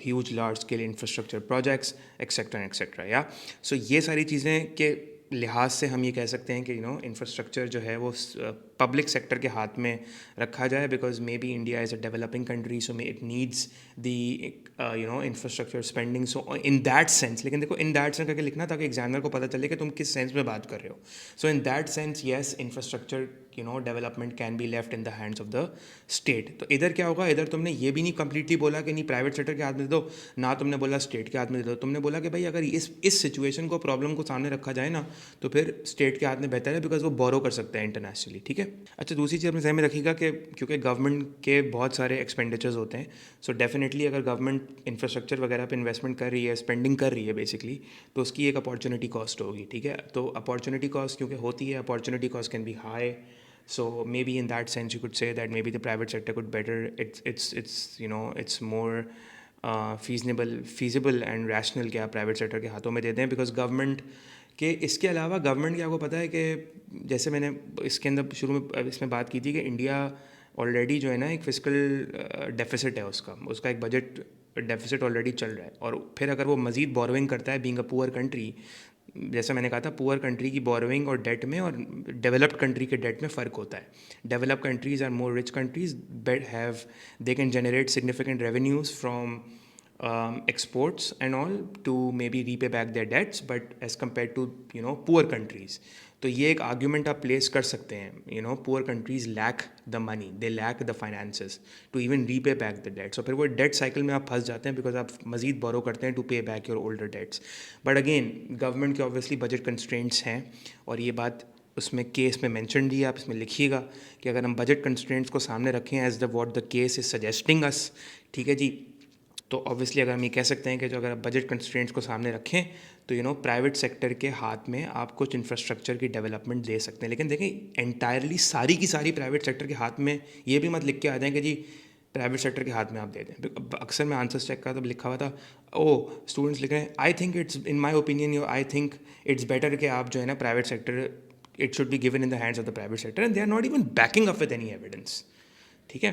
huge large scale infrastructure projects, etc and etc. Yeah, so ये सारी चीज़ें के लिहाज से हम ये कह सकते हैं कि इंफ्रास्ट्रक्चर जो है वो पब्लिक सेक्टर के हाथ में रखा जाए, because may be India is a developing country, so may it needs the infrastructure spending. So in that sense, लेकिन देखो इन दैट सेंस करके लिखना ताकि एग्जामिनर को पता चले कि तुम किस सेंस में बात कर रहे हो. So in that sense yes, infrastructure development can be left in the hands of the state. तो इधर क्या होगा, इधर तुमने ये भी नहीं कंप्लीटली बोला कि नहीं प्राइवेट सेक्टर के हाथ में दे दो, ना तुमने बोला स्टेट के हाथ में दे दो. तुमने बोला कि भाई अगर इस सिचुएशन को, प्रॉब्लम को सामने रखा जाए ना, तो फिर स्टेट के हाथ में बेहतर है, बिकॉज वो बोरो कर सकते हैं इंटरनेशनली. ठीक है. अच्छा, दूसरी चीज़ अपने ध्यान में रखिएगा कि क्योंकि गवर्नमेंट के बहुत सारे एक्सपेंडिचर्स होते हैं, सो डेफिनेटली अगर गवर्नमेंट इंफ्रास्ट्रक्चर वगैरह पे इन्वेस्टमेंट कर रही है, स्पेंडिंग कर रही है बेसिकली, तो उसकी एक अपॉर्चुनिटी कॉस्ट होगी. ठीक है. तो अपॉर्चुनिटी कॉस्ट क्योंकि होती है, opportunity cost can be high. So maybe in that sense you could say that maybe the private sector could better it's more feasible and rational कि आप प्राइवेट सेक्टर के हाथों में दे दें, बिकॉज गवर्नमेंट के इसके अलावा गवर्नमेंट की आपको पता है कि जैसे मैंने इसके अंदर शुरू में इसमें बात की थी कि इंडिया ऑलरेडी जो है ना एक फिस्कल डेफिसिट है, उसका एक बजट डेफिसिट ऑलरेडी चल रहा है. और फिर अगर वो मज़ीद बोरोइंग करता है, बीइंग अ पुअर कंट्री, जैसा मैंने कहा था, पुअर कंट्री की बोरोइंग और डेट में और डेवलप्ड कंट्री के डेट में फ़र्क होता है. Developed countries are more rich countries, they can generate significant revenues from exports and all to maybe repay back their debts, but as compared to poor countries, तो ये एक आर्ग्यूमेंट आप place कर सकते हैं, you know, poor countries lack the money, they lack the finances to even repay back the debts, और फिर वो डेट साइकिल में आप फंस जाते हैं बिकॉज आप मजीद बोरो करते हैं to pay back your older debts. But again government के ऑब्वियसली बजट कंस्ट्रेंट्स हैं, और ये बात उसमें केस में मेंशन दी है, आप इसमें लिखिएगा कि अगर हम बजट कंस्ट्रेंट्स को सामने रखें as the what the case is suggesting us, ठीक है जी, तो ऑब्वियसली अगर हम ये कह सकते हैं कि जो अगर आप बजट कंस्ट्रेंट्स को सामने रखें तो यू नो प्राइवेट सेक्टर के हाथ में आप कुछ इंफ्रास्ट्रक्चर की डेवलपमेंट दे सकते हैं। लेकिन देखें एंटायरली सारी की सारी प्राइवेट सेक्टर के हाथ में ये भी मत लिख के आ जाएं कि जी प्राइवेट सेक्टर के हाथ में आप दे दें। अक्सर मैं आंसर्स चेक करा तब लिखा हुआ था, ओ स्टूडेंट्स लिख रहे हैं I think it's in my opinion you I think it's better कि आप जो है ना private sector it should be given in the hands of the private sector and they are not even backing up with any evidence. ठीक है,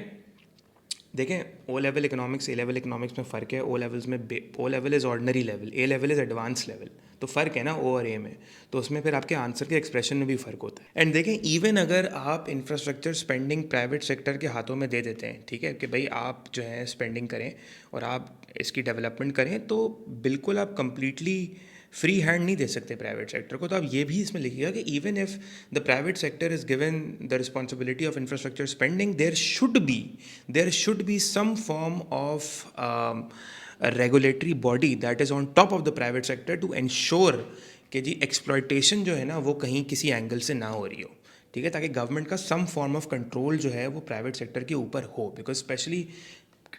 देखें O level economics A level economics में फ़र्क है। ओ लेवल्स में O level is ordinary level, A level is advance level, तो फ़र्क है ना ओ और ए में, तो उसमें फिर आपके आंसर के एक्सप्रेशन में भी फ़र्क होता है। एंड देखें इवन अगर आप इंफ्रास्ट्रक्चर स्पेंडिंग प्राइवेट सेक्टर के हाथों में दे देते हैं, ठीक है, कि भाई आप जो है स्पेंडिंग करें और आप इसकी डेवलपमेंट करें, तो बिल्कुल आप कंप्लीटली फ्री हैंड नहीं दे सकते प्राइवेट सेक्टर को। तो आप ये भी इसमें लिखिएगा कि even if the private sector is given the responsibility of infrastructure spending, there should be some form of regulatory body that is on top of the private sector to ensure कि जी एक्सप्लॉयटेशन जो है ना वो कहीं किसी angle से ना हो रही हो, ठीक है, ताकि गवर्नमेंट का सम फॉर्म ऑफ कंट्रोल जो है वो प्राइवेट सेक्टर के ऊपर हो। बिकॉज स्पेशली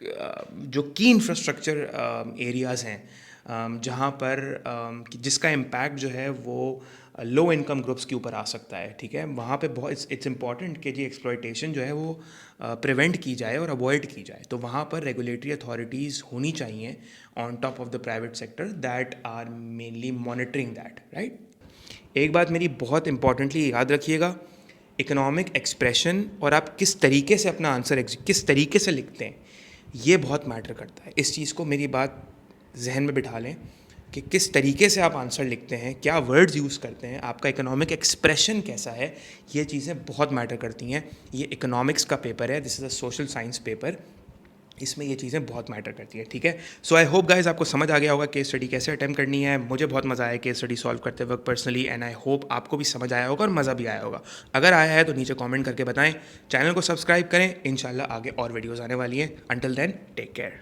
जो की इंफ्रास्ट्रक्चर एरियाज़ हैं जहाँ पर जिसका इम्पैक्ट जो है वो लो इनकम ग्रुप्स के ऊपर आ सकता है, ठीक है, वहाँ पे बहुत इट्स इम्पॉर्टेंट कि जी एक्सप्लॉयटेशन जो है वो प्रिवेंट की जाए और अवॉइड की जाए। तो वहाँ पर रेगुलेटरी अथॉरिटीज़ होनी चाहिए on top of the private sector that are mainly monitoring that, right. एक बात मेरी बहुत इंपॉर्टेंटली याद रखिएगा, इकोनॉमिक एक्सप्रेशन और आप किस तरीके से अपना आंसर किस तरीके से लिखते हैं ये बहुत मैटर करता है। इस चीज़ को मेरी बात जहन में बिठा लें कि किस तरीके से आप आंसर लिखते हैं, क्या वर्ड्स यूज़ करते हैं, आपका इकोनॉमिक एक्सप्रेशन कैसा है, ये चीज़ें बहुत मैटर करती हैं। ये इकोनॉमिक्स का पेपर है, this is a social science paper, इसमें ये चीज़ें बहुत मैटर करती हैं, ठीक है। सो आई होप गाइज आपको समझ आ गया होगा केस स्टडी कैसे अटैम्प्ट करनी है। मुझे बहुत मज़ा आया केस स्टडी सॉल्व करते वक्त पर्सनली, एंड आई होप आपको भी समझ आया होगा और मज़ा भी आया होगा। अगर आया है तो नीचे कमेंट करके बताएं, चैनल को सब्सक्राइब करें, इंशाल्लाह आगे और वीडियोज़ आने वाली हैं। Until then take care.